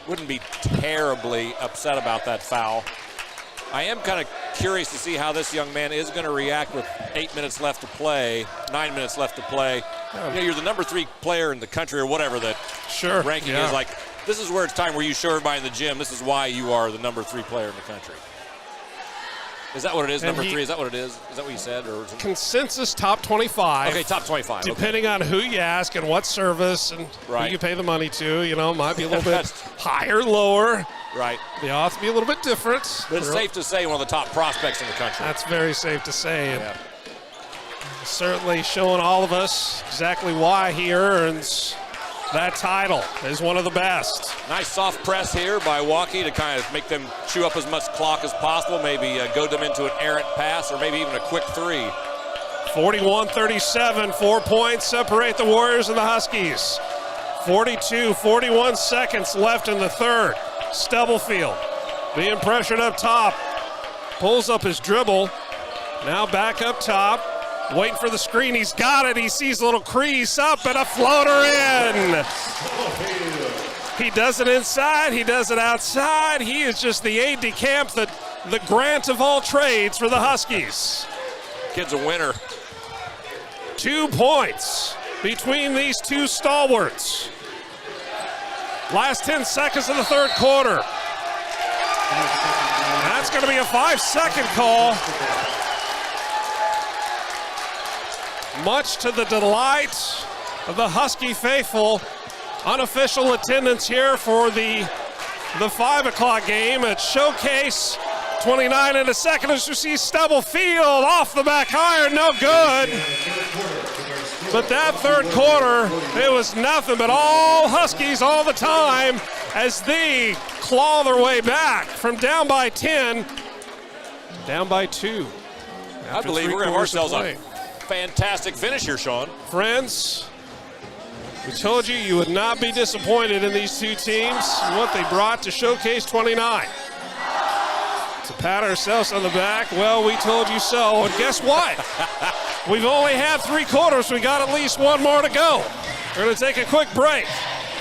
wouldn't be terribly upset about that foul. I am kind of curious to see how this young man is going to react with 8 minutes left to play, 9 minutes left to play. You know, you're the number 3 player in the country or whatever that ranking is. Like, this is where it's time where you show everybody in the gym, this is why you are the number 3 player in the country. Is that what it is, number 3? Is that what it is? Is that what you said? Or consensus top 25. Okay, top 25. Depending on who you ask and what service and who you pay the money to, you know, might be a little bit higher, lower. Right. The odds be a little bit different. But it's safe to say one of the top prospects in the country. That's very safe to say. And certainly showing all of us exactly why he earns that title as one of the best. Nice soft press here by Waukee to kind of make them chew up as much clock as possible, maybe goad them into an errant pass or maybe even a quick 3. 41-37, 4 points separate the Warriors and the Huskies. 41 seconds left in the third. Stubblefield being pressured up top. Pulls up his dribble. Now back up top. Waiting for the screen. He's got it. He sees a little crease up and a floater in. He does it inside. He does it outside. He is just the aide-de-camp, the Grant of all trades for the Huskies. Kid's a winner. 2 points between these two stalwarts. Last 10 seconds of the third quarter. That's going to be a 5-second call. Much to the delight of the Husky faithful. Unofficial attendance here for the 5 o'clock game at Showcase. 29 in a second as you see Stubblefield off the back iron, no good. But that third quarter, it was nothing but all Huskies all the time as they claw their way back from down by 10, down by 2. I believe we're going to have ourselves a fantastic finish here, Sean. Friends, we told you would not be disappointed in these two teams and what they brought to Showcase 29. To pat ourselves on the back, well, we told you so. And guess what? We've only had 3 quarters. We got at least 1 more to go. We're going to take a quick break.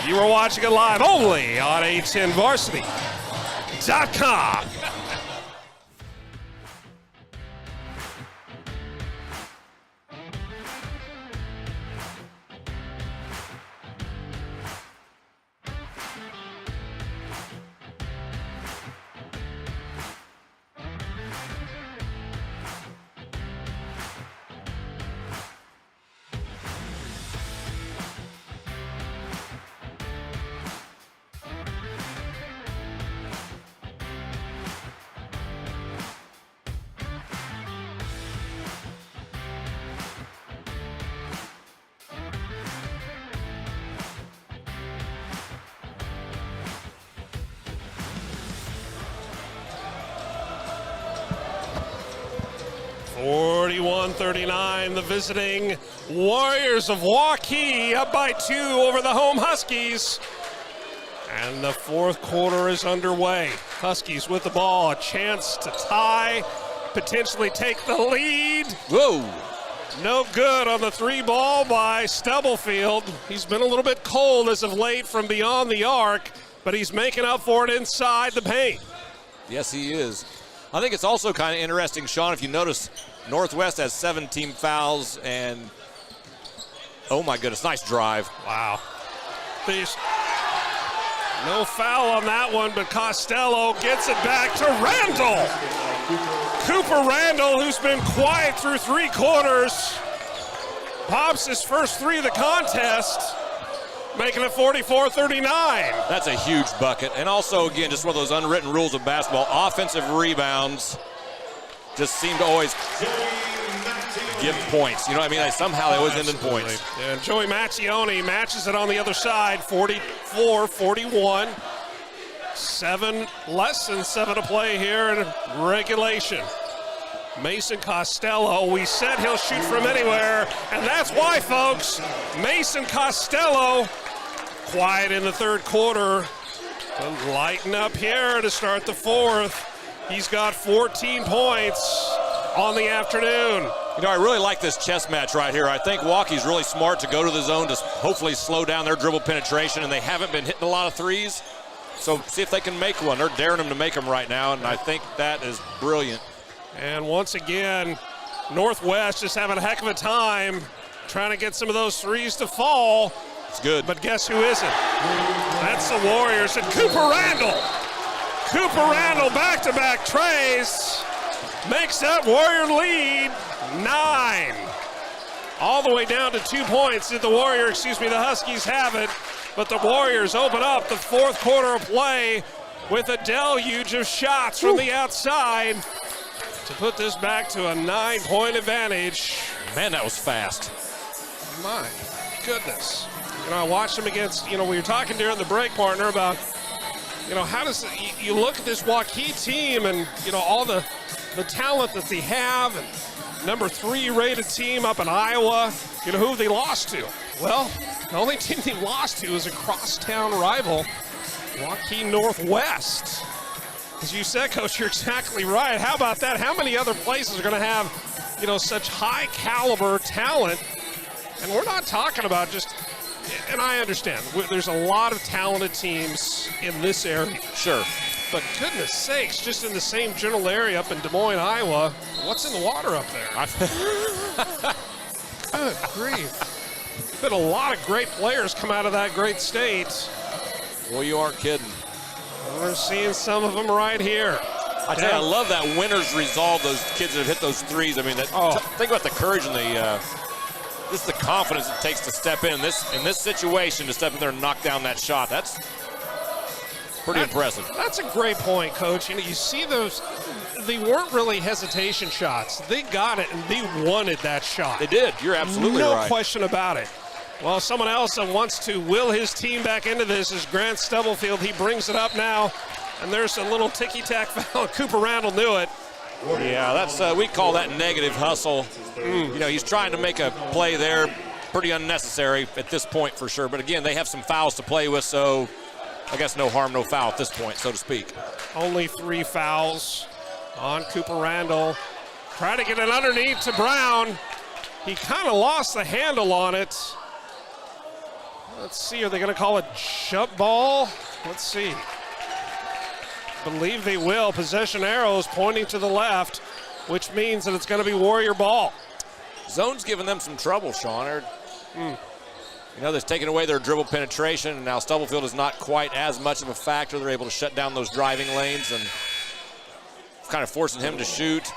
You are watching it live only on A10Varsity.com. (41-39), the visiting Warriors of Waukee up by 2 over the home Huskies. And the fourth quarter is underway. Huskies with the ball, a chance to tie, potentially take the lead. Whoa. No good on the 3 ball by Stubblefield. He's been a little bit cold as of late from beyond the arc, but he's making up for it inside the paint. Yes, he is. I think it's also kind of interesting, Sean, if you notice, Northwest has 7 team fouls, and oh my goodness, nice drive. Wow. No foul on that one, but Costello gets it back to Randall. Cooper Randall, who's been quiet through 3 quarters, pops his first 3 of the contest, making it 44-39. That's a huge bucket. And also, again, just one of those unwritten rules of basketball. Offensive rebounds just seem to always give points. You know what I mean? Somehow they always end in points. And Joey Mattione matches it on the other side, 44-41. Less than 7 to play here in regulation. Mason Costello, we said he'll shoot from anywhere, and that's why, folks. Mason Costello, quiet in the third quarter, lighten up here to start the fourth. He's got 14 points on the afternoon. You know, I really like this chess match right here. I think Waukee's really smart to go to the zone to hopefully slow down their dribble penetration, and they haven't been hitting a lot of threes. So see if they can make one. They're daring them to make them right now, and I think that is brilliant. And once again, Northwest just having a heck of a time trying to get some of those threes to fall. It's good. But guess who isn't? That's the Warriors and Cooper Randall. Cooper Randall back-to-back trays makes that Warrior lead 9. All the way down to 2 points. The Huskies have it. But the Warriors open up the fourth quarter of play with a deluge of shots from the outside to put this back to a 9-point advantage. Man, that was fast. My goodness. You know, I watched them against, we were talking during the break, partner, about, how does you look at this Waukee team and, all the talent that they have, and number 3 rated team up in Iowa, who they lost to? Well, the only team they lost to is a crosstown rival Waukee Northwest. As you said, Coach, you're exactly right. How about that? How many other places are going to have, such high caliber talent? And we're not talking about just, and I understand, there's a lot of talented teams in this area. Sure. But goodness sakes, just in the same general area up in Des Moines, Iowa, what's in the water up there? Good grief. Been a lot of great players come out of that great state. Well, you aren't kidding. We're seeing some of them right here. I tell you, I love that winner's resolve, those kids that have hit those threes. I mean, think about the courage and this is the confidence it takes to step in this situation, to step in there and knock down that shot. That's pretty impressive. That's a great point, Coach. You see those, they weren't really hesitation shots. They got it, and they wanted that shot. They did. You're absolutely right. No question about it. Well, someone else that wants to will his team back into this is Grant Stubblefield. He brings it up now, and there's a little ticky-tack foul. Cooper Randall knew it. Yeah, that's we call that negative hustle. He's trying to make a play there. Pretty unnecessary at this point for sure. But again, they have some fouls to play with, so I guess no harm, no foul at this point, so to speak. Only 3 fouls on Cooper Randall. Try to get it underneath to Brown. He kind of lost the handle on it. Let's see, are they going to call it jump ball? Let's see. Believe they will. Possession arrows pointing to the left, which means that it's going to be Warrior ball. Zone's giving them some trouble, Sean. They're taking away their dribble penetration, and now Stubblefield is not quite as much of a factor. They're able to shut down those driving lanes and kind of forcing him to shoot,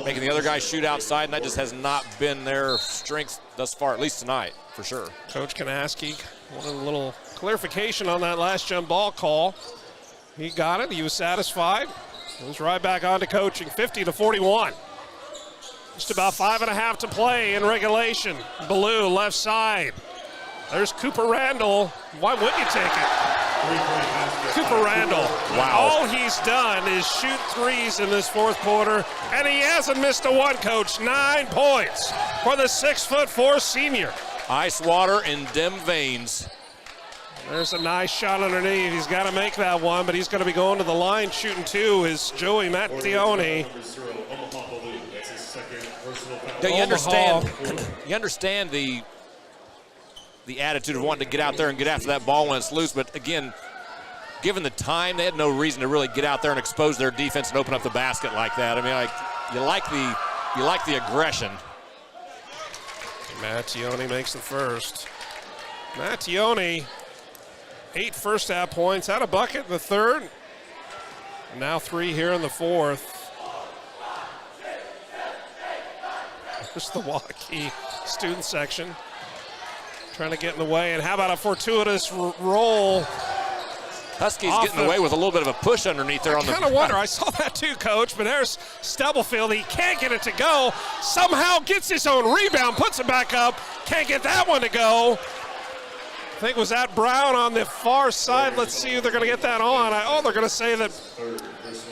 making the other guy shoot outside, and that just has not been their strength thus far, at least tonight, for sure. Coach Kanaski wanted a little clarification on that last jump ball call. He got it. He was satisfied. Goes right back on to coaching, 50-41. Just about 5.5 to play in regulation. Biliew, left side. There's Cooper Randall. Why wouldn't you take it? Cooper Randall. Wow. All he's done is shoot threes in this fourth quarter, and he hasn't missed a one, Coach. 9 points for the 6'4" senior. Ice water in dem veins. There's a nice shot underneath. He's got to make that one, but he's going to be going to the line shooting 2 is Joey Mattione. Now, you understand the attitude of wanting to get out there and get after that ball when it's loose, but again, given the time, they had no reason to really get out there and expose their defense and open up the basket like that. I mean, you like the aggression. Mattione makes the first. Mattione, 8 first half points, had a bucket in the third. Now 3 here in the fourth. There's the Waukee student section trying to get in the way. And how about a fortuitous roll? Huskies getting away with a little bit of a push underneath there on the. I kind of wonder. I saw that too, Coach. But there's Stubblefield. He can't get it to go. Somehow gets his own rebound, puts it back up. Can't get that one to go. I think was that Brown on the far side. Let's see who they're going to get that on. They're going to say that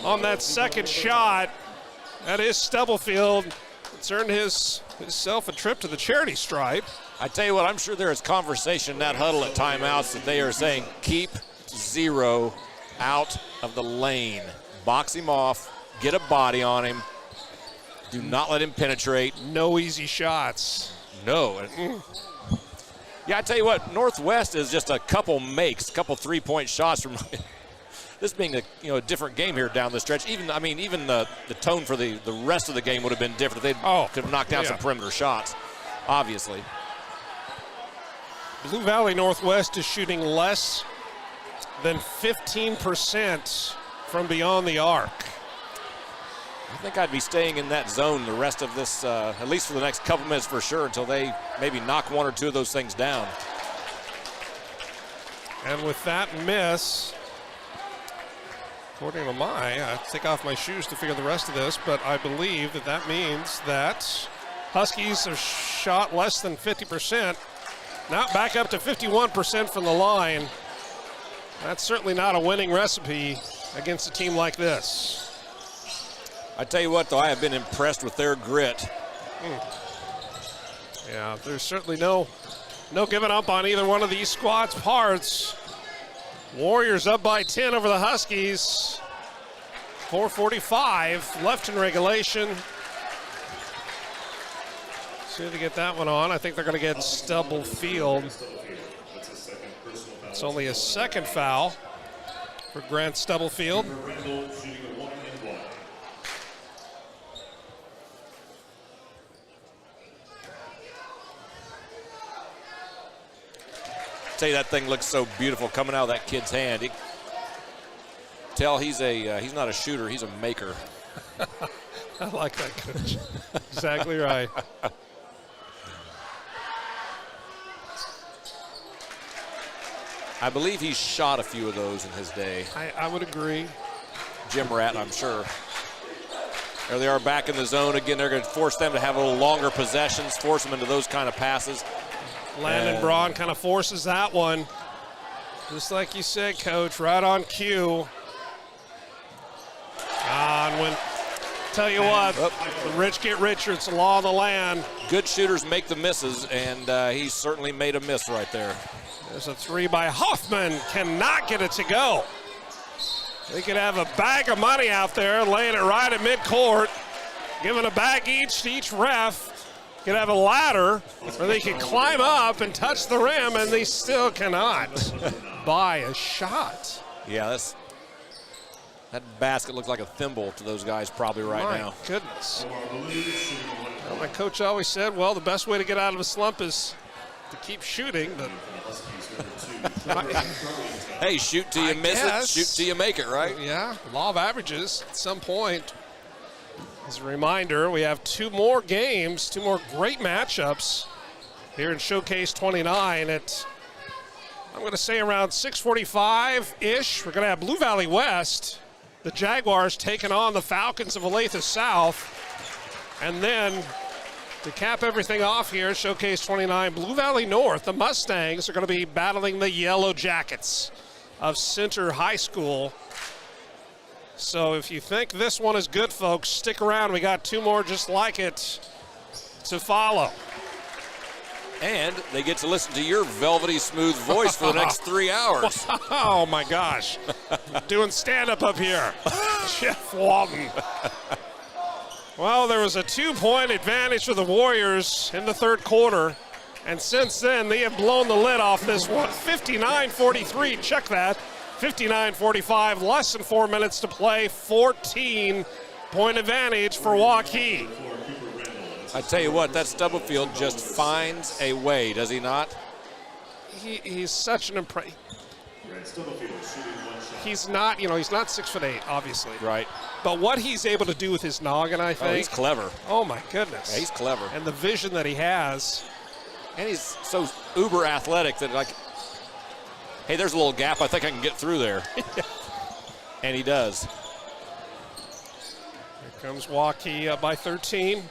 on that second shot, that is Stubblefield. It's earned himself a trip to the charity stripe. I tell you what, I'm sure there is conversation in that huddle at timeouts that they are saying, keep 0 out of the lane. Box him off, get a body on him. Do not let him penetrate. No easy shots. No. Yeah, I tell you what, Northwest is just a couple 3-point shots from this being a different game here down the stretch. Even the tone for the rest of the game would have been different if they could have knocked down some perimeter shots, obviously. Blue Valley Northwest is shooting less than 15% from beyond the arc. I think I'd be staying in that zone the rest of this, at least for the next couple minutes for sure, until they maybe knock 1 or 2 of those things down. And with that miss, according to I take off my shoes to figure the rest of this, but I believe that means that Huskies have shot less than 50%. Now back up to 51% from the line. That's certainly not a winning recipe against a team like this. I tell you what, though, I have been impressed with their grit. Yeah, there's certainly no giving up on either one of these squads' parts. Warriors up by 10 over the Huskies. 4:45 left in regulation. See if they get that one on. I think they're going to get Stubblefield. It's only a second foul for Grant Stubblefield. Tell you, that thing looks so beautiful coming out of that kid's hand. Tell he's not a shooter, he's a maker. I like that, Coach. Exactly right. I believe he's shot a few of those in his day. I would agree. Jim Rat, I'm sure. There they are back in the zone again. They're going to force them to have a little longer possessions, force them into those kind of passes. Landon Braun kind of forces that one. Just like you said, Coach, right on cue. And when, tell you what, the rich get richer. It's the law of the land. Good shooters make the misses, and he certainly made a miss right there. There's a three by Hoffman. Cannot get it to go. They could have a bag of money out there, laying it right at midcourt, giving a bag each to each ref. Could have a ladder where they could climb up and touch the rim, and they still cannot buy a shot. Yeah, that basket looks like a thimble to those guys probably right now. My goodness. Well, my coach always said, well, the best way to get out of a slump is to keep shooting. But hey, shoot till you miss it, shoot till you make it, right? Yeah, law of averages at some point. As a reminder, we have two more games, two more great matchups here in Showcase 29 at, I'm going to say around 6:45-ish. We're going to have Blue Valley West, the Jaguars taking on the Falcons of Olathe South. And then to cap everything off here, Showcase 29, Blue Valley North, the Mustangs are going to be battling the Yellow Jackets of Center High School. So if you think this one is good, folks, stick around. We got two more just like it to follow. And they get to listen to your velvety smooth voice for the next 3 hours. Oh, my gosh. Doing stand-up up here. Jeff Walton. Well, there was a 2-point advantage for the Warriors in the third quarter. And since then, they have blown the lid off this one. 59-43, check that. 59-45, less than 4 minutes to play. 14-point advantage for Waukee. I tell you what, that Stubblefield just finds a way, does he not? He's such an He's not, he's not 6'8", obviously. Right. But what he's able to do with his noggin, I think. Oh, he's clever. Oh, my goodness. Yeah, he's clever. And the vision that he has. And he's so uber athletic that, like, hey, there's a little gap. I think I can get through there. And he does. Here comes Waukee up by 13.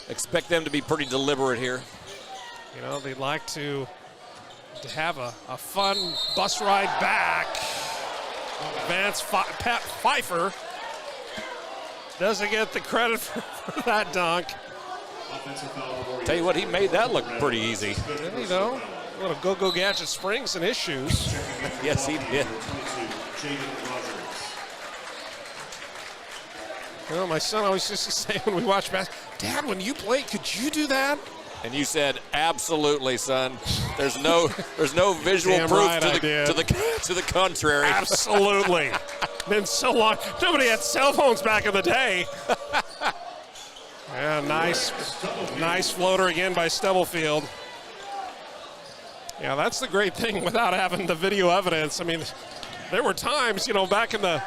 Expect them to be pretty deliberate here. They'd like to have a fun bus ride back. Vance Pfeiffer doesn't get the credit for that dunk. Tell you what, he made that look pretty easy. Didn't he, though? A little go-go gadget springs in his shoes. Yes, he did. My son always used to say when we watch basketball, Dad, when you played, could you do that? And you said, absolutely, son. There's no visual Damn proof right to the contrary. Absolutely. Been so long. Nobody had cell phones back in the day. Yeah, nice floater again by Stubblefield. Yeah, that's the great thing without having the video evidence. I mean, there were times, back in the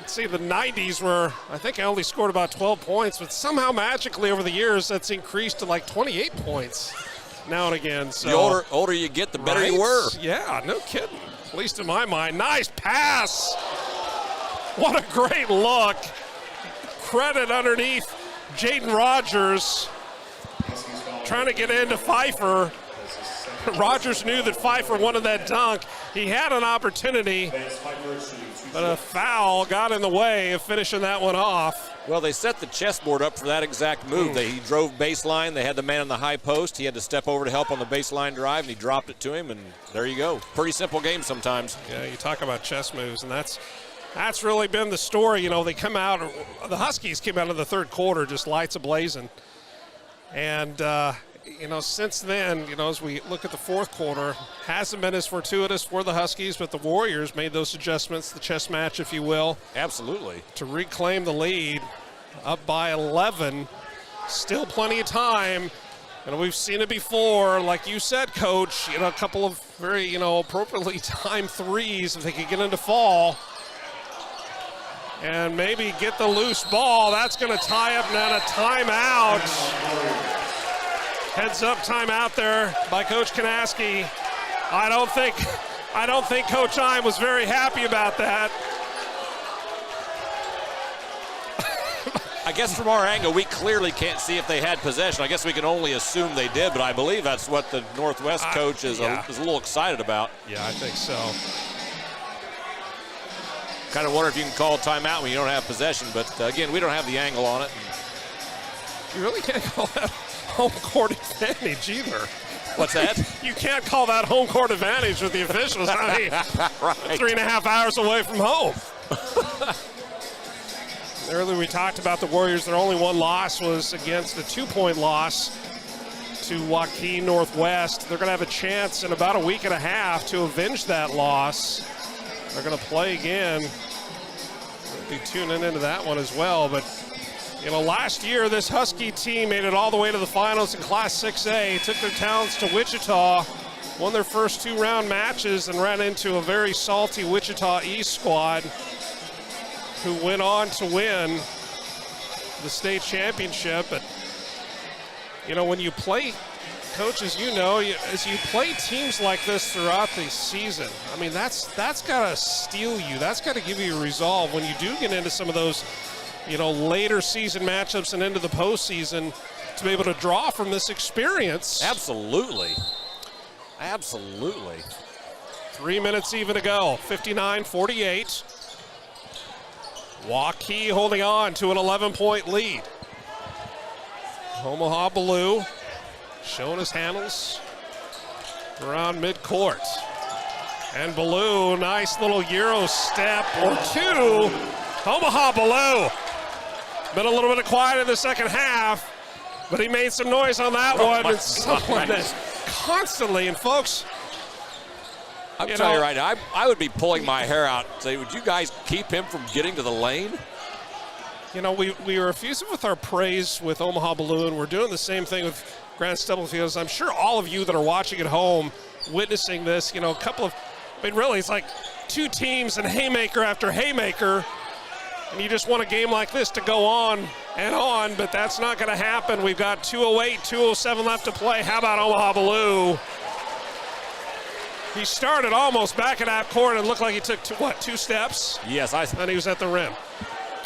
90s where I think I only scored about 12 points, but somehow magically over the years that's increased to like 28 points now and again. So the older you get, the better you were. Yeah, no kidding. At least in my mind. Nice pass. What a great look. Credit underneath Jaden Rogers trying to get into Pfeiffer. Rogers knew that Pfeiffer wanted that dunk. He had an opportunity, but a foul got in the way of finishing that one off. Well, they set the chessboard up for that exact move. He drove baseline. They had the man on the high post. He had to step over to help on the baseline drive, and he dropped it to him, and there you go. Pretty simple game sometimes. Yeah, you talk about chess moves, and that's really been the story. You know, they come out, the Huskies came out in the third quarter just lights a-blazing. And, you know, since then, you know, as we look at the fourth quarter, hasn't been as fortuitous for the Huskies, but the Warriors made those adjustments, the chess match, if you will. Absolutely. To reclaim the lead, up by 11. Still plenty of time. And we've seen it before, like you said, Coach, you know, a couple of very, you know, appropriately timed threes if they could get into fall. And maybe get the loose ball. That's going to tie up now a timeout. Heads up timeout there by Coach Kanaski. I don't think Coach Ime was very happy about that. I guess from our angle, we clearly can't see if they had possession. I guess we can only assume they did, but I believe that's what the Northwest coach is a little excited about. Yeah, I think so. Kind of wonder if you can call timeout when you don't have possession, but again, we don't have the angle on it. You really can't call that home court advantage either. What's that? You can't call that home court advantage with the officials. I mean, right. 3.5 hours away from home. Earlier we talked about the Warriors. Their only one loss was against a 2-point loss to Waukee Northwest. They're going to have a chance in about a week and a half to avenge that loss. They're going to play again. We'll be tuning into that one as well. But, you know, last year this Husky team made it all the way to the finals in Class 6A, took their talents to Wichita, won their first 2-round matches, and ran into a very salty Wichita East squad who went on to win the state championship. But, you know, when you play, coaches, you know, as you play teams like this throughout the season, I mean, that's got to steel you. That's got to give you a resolve when you do get into some of those, you know, later season matchups and into the postseason to be able to draw from this experience. Absolutely. Absolutely. 3 minutes even to go, 59-48. Waukee holding on to an 11-point lead. Omaha Biliew showing his handles around midcourt. And Biliew, nice little Euro step or two. Omaha Biliew. Been a little bit of quiet in the second half, but he made some noise on that one. And someone that constantly, and folks, I'm telling you right now, I would be pulling my hair out and say, would you guys keep him from getting to the lane? You know, we were effusive with our praise with Omaha Biliew, and we're doing the same thing with Grand Stubblefield. I'm sure all of you that are watching at home, witnessing this, you know, I mean, really, it's like two teams and haymaker after haymaker, and you just want a game like this to go on and on, but that's not going to happen. We've got 2:08, 2:07 left to play. How about Omaha Biliew? He started almost back at half court and looked like he took two steps? Yes. And he was at the rim.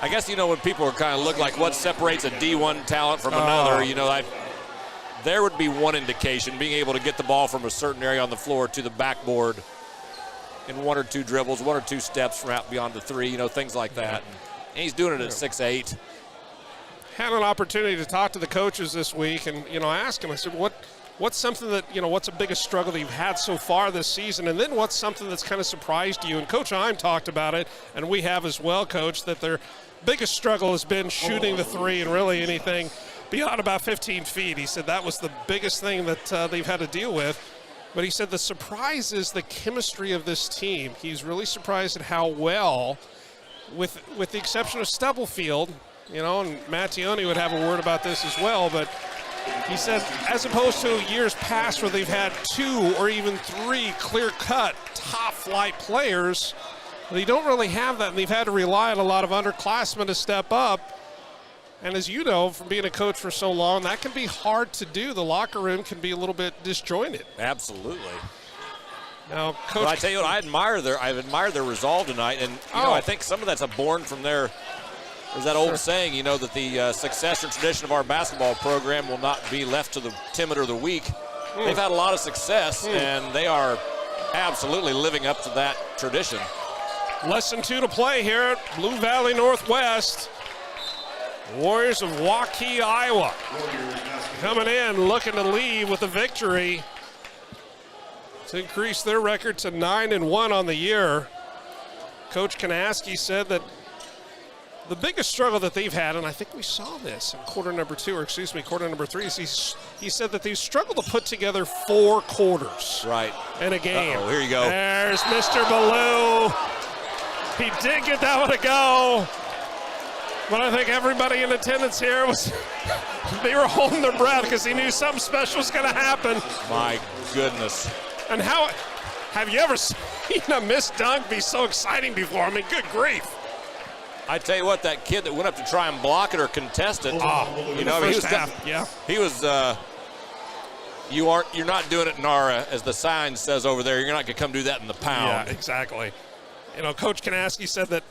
I guess, you know, when people are kind of look like what separates a D1 talent from another, you know, there would be one indication, being able to get the ball from a certain area on the floor to the backboard in one or two dribbles, one or two steps from out beyond the three, you know, things like that. And he's doing it at 6'8". Had an opportunity to talk to the coaches this week and, you know, I asked him, I said, what's something that, you know, what's the biggest struggle that you've had so far this season? And then what's something that's kind of surprised you? And Coach Ime talked about it, and we have as well, Coach, that their biggest struggle has been shooting the three and really anything beyond about 15 feet. He said that was the biggest thing that they've had to deal with. But he said the surprise is the chemistry of this team. He's really surprised at how well, with the exception of Stubblefield, you know, and Mattioni would have a word about this as well, but he said, as opposed to years past where they've had two or even three clear-cut top-flight players, they don't really have that, and they've had to rely on a lot of underclassmen to step up. And as you know, from being a coach for so long, that can be hard to do. The locker room can be a little bit disjointed. Absolutely. Now, Coach, well, I tell you what, I've admired their resolve tonight, and you know, I think some of that's born from there's that old saying, you know, that the success or tradition of our basketball program will not be left to the timid or the weak. They've had a lot of success, and they are absolutely living up to that tradition. Less than 2 to play here at Blue Valley Northwest. Warriors of Waukee, Iowa, coming in looking to leave with a victory to increase their record to 9-1 on the year. Coach Kanaski said that the biggest struggle that they've had, and I think we saw this in quarter number 3, is he said that they've struggled to put together 4 quarters in a game. Here you go. There's Mr. Biliew. He did get that one to go. But I think everybody in attendance here they were holding their breath because he knew something special was going to happen. My goodness. And how have you ever seen a missed dunk be so exciting before? I mean, good grief. I tell you what, that kid that went up to try and block it or contest it, you're not doing it, Nara, as the sign says over there. You're not going to come do that in the pound. Yeah, exactly. Coach Kanaski said that,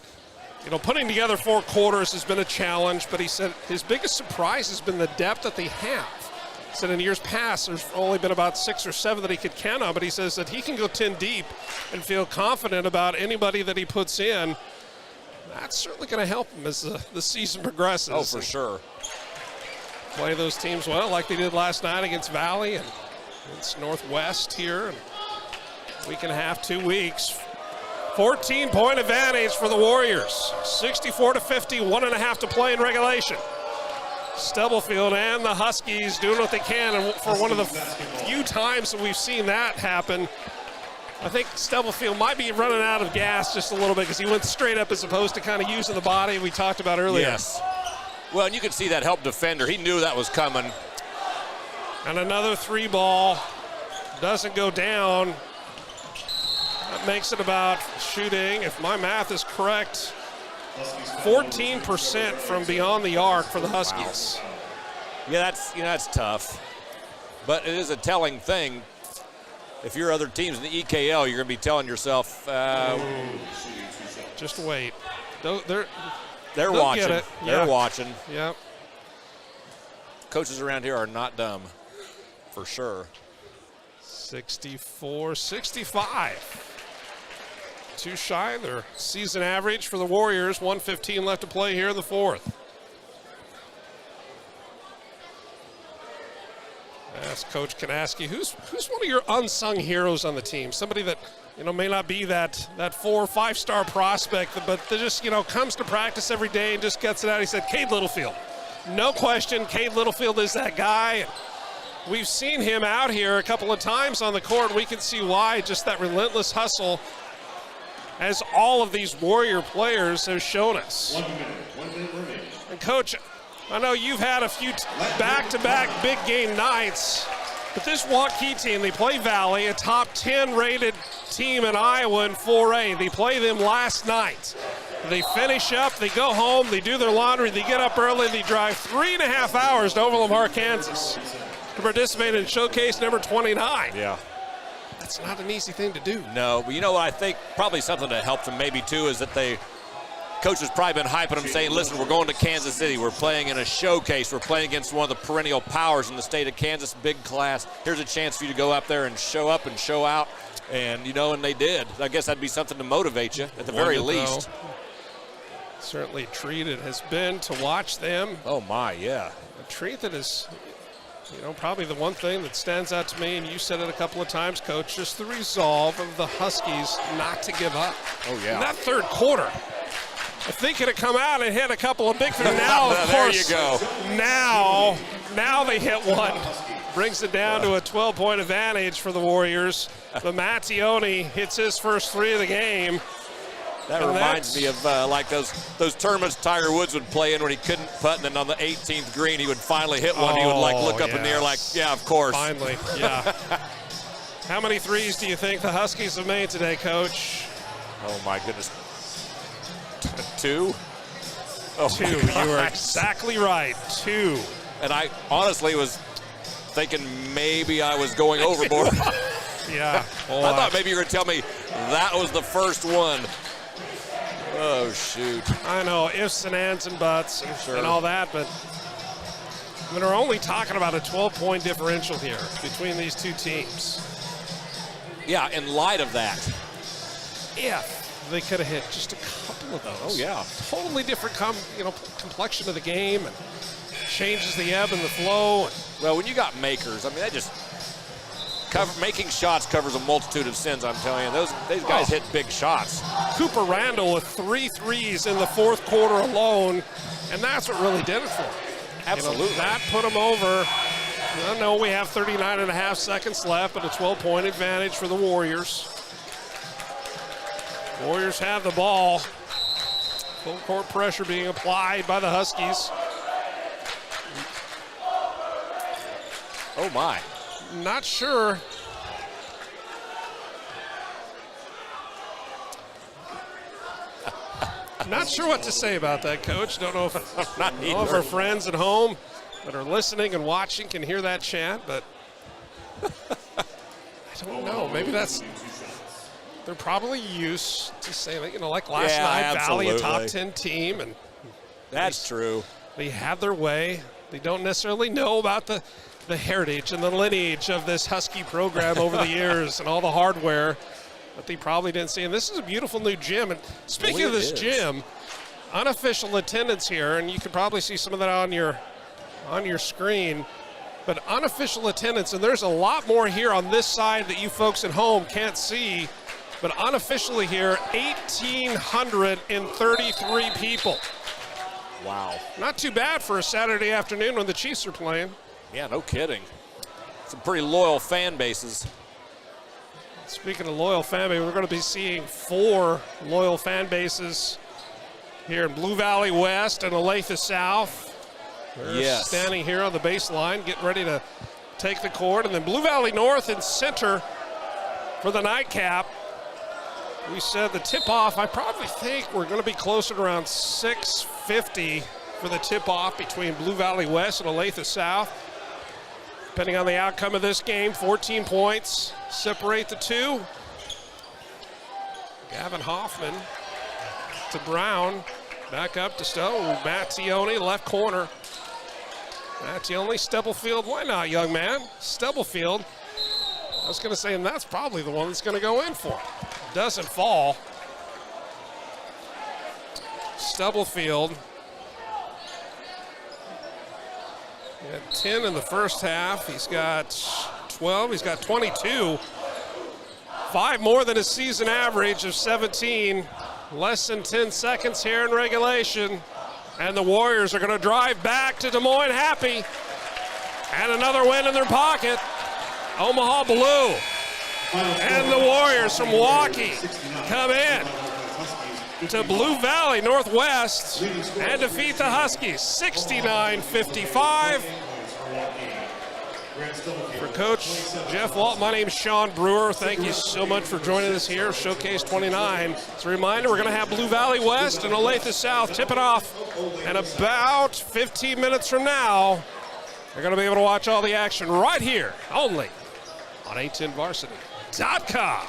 putting together 4 quarters has been a challenge, but he said his biggest surprise has been the depth that they have. He said in years past, there's only been about 6 or 7 that he could count on, but he says that he can go 10 deep and feel confident about anybody that he puts in. That's certainly going to help him as the season progresses. Oh, for sure. Play those teams well like they did last night against Valley and it's Northwest here. And week and a half, 2 weeks. 14-point advantage for the Warriors. 64-50, 1.5 to play in regulation. Stubblefield and the Huskies doing what they can, and for one of the few times that we've seen that happen, I think Stubblefield might be running out of gas just a little bit because he went straight up as opposed to kind of using the body we talked about earlier. Yes. Well, and you can see that help defender. He knew that was coming. And another 3 ball doesn't go down. That makes it about shooting, if my math is correct, 14% from beyond the arc for the Huskies. Wow. Yeah, that's tough. But it is a telling thing. If you're other teams in the EKL, you're going to be telling yourself, just wait. They're Get watching. it. They're watching. Yep. Coaches around here are not dumb, for sure. 64-65. Too shy their season average for the Warriors. 1:15 left to play here in the 4th. Ask Coach Kanaski, who's one of your unsung heroes on the team? Somebody that may not be that 4 or 5-star prospect, but that just comes to practice every day and just gets it out. He said, Cade Littlefield. No question, Cade Littlefield is that guy. We've seen him out here a couple of times on the court. We can see why. Just that relentless hustle, as all of these Warrior players have shown us. 1 minute remaining. And Coach, I know you've had a few back-to-back big game nights, but this Waukee team, they play Valley, a top 10 rated team in Iowa in 4A. They play them last night. They finish up, they go home, they do their laundry, they get up early, they drive 3.5 hours to Overland, Kansas to participate in showcase number 29. Yeah. That's not an easy thing to do. No, but what I think probably something that helped them maybe too is that coach has probably been hyping them, saying, listen, we're going to Kansas City. We're playing in a showcase. We're playing against one of the perennial powers in the state of Kansas, big class. Here's a chance for you to go up there and show up and show out. And, and they did. I guess that'd be something to motivate you at the very least. Certainly a treat it has been to watch them. Oh, my, yeah. A treat that is, probably the one thing that stands out to me, and you said it a couple of times, Coach, just the resolve of the Huskies not to give up. Oh, yeah. In that 3rd quarter, if they could have come out and hit a couple of big things, now, of course, there you go. Now they hit one. Brings it down to a 12-point advantage for the Warriors. But Mattione hits his first 3 of the game. That reminds me of like those tournaments Tiger Woods would play in when he couldn't putt, and then on the 18th green he would finally hit one. He would look up in the air like, yeah, of course. Finally, yeah. How many threes do you think the Huskies have made today, Coach? Oh, my goodness. 2? Oh, 2. You are exactly right. 2. And I honestly was thinking maybe I was going overboard. Yeah. Boy. I thought maybe you were going to tell me that was the first one. Oh, shoot. I know, ifs and ands and buts and all that, but I mean, we're only talking about a 12-point differential here between these two teams. Yeah, in light of that. If they could have hit just a couple of those. Oh, yeah. Totally different complexion of the game, and changes the ebb and the flow. Well, when you got makers, I mean, that just making shots covers a multitude of sins, I'm telling you. These guys hit big shots. Cooper Randall with 3 threes in the fourth quarter alone, and that's what really did it for him. Absolutely. That put him over. I know we have 39 and a half seconds left, but a 12-point advantage for the Warriors. Warriors have the ball. Full court pressure being applied by the Huskies. Oh, my. Not sure. Not sure what to say about that, Coach. Don't know if all of our friends at home that are listening and watching can hear that chant, but I don't know. Maybe they're probably used to saying, like last night, absolutely. Valley, a top 10 team, and that's true. They have their way. They don't necessarily know about the heritage and the lineage of this Husky program over the years and all the hardware that they probably didn't see. And this is a beautiful new gym. And speaking of this gym, unofficial attendance here, and you can probably see some of that on your screen, but unofficial attendance, and there's a lot more here on this side that you folks at home can't see, but unofficially here, 1,833 people. Wow. Not too bad for a Saturday afternoon when the Chiefs are playing. Yeah, no kidding. Some pretty loyal fan bases. Speaking of loyal fan base, we're going to be seeing 4 loyal fan bases here in Blue Valley West and Olathe South. They're standing here on the baseline, getting ready to take the court. And then Blue Valley North and Center for the nightcap. We said the tip-off, I probably think we're going to be closer to around 6:50 for the tip-off between Blue Valley West and Olathe South. Depending on the outcome of this game, 14 points separate the two. Gavin Hoffman to Brown, back up to Mattione, left corner. Mattione, Stubblefield, why not, young man? Stubblefield, I was going to say, and that's probably the one that's going to go in for him. Doesn't fall. Stubblefield. He had 10 in the first half. He's got 12. He's got 22. 5 more than his season average of 17. Less than 10 seconds here in regulation. And the Warriors are going to drive back to Des Moines happy. And another win in their pocket. Omaha Biliew. And the Warriors from Waukee come in to Blue Valley Northwest and defeat the Huskies 69-55. For Coach Jeff Walt, my name is Sean Brewer. Thank you so much for joining us here, Showcase 29. As a reminder, we're going to have Blue Valley West and Olathe South tip it off. And about 15 minutes from now, you're going to be able to watch all the action right here, only on A10Varsity.com.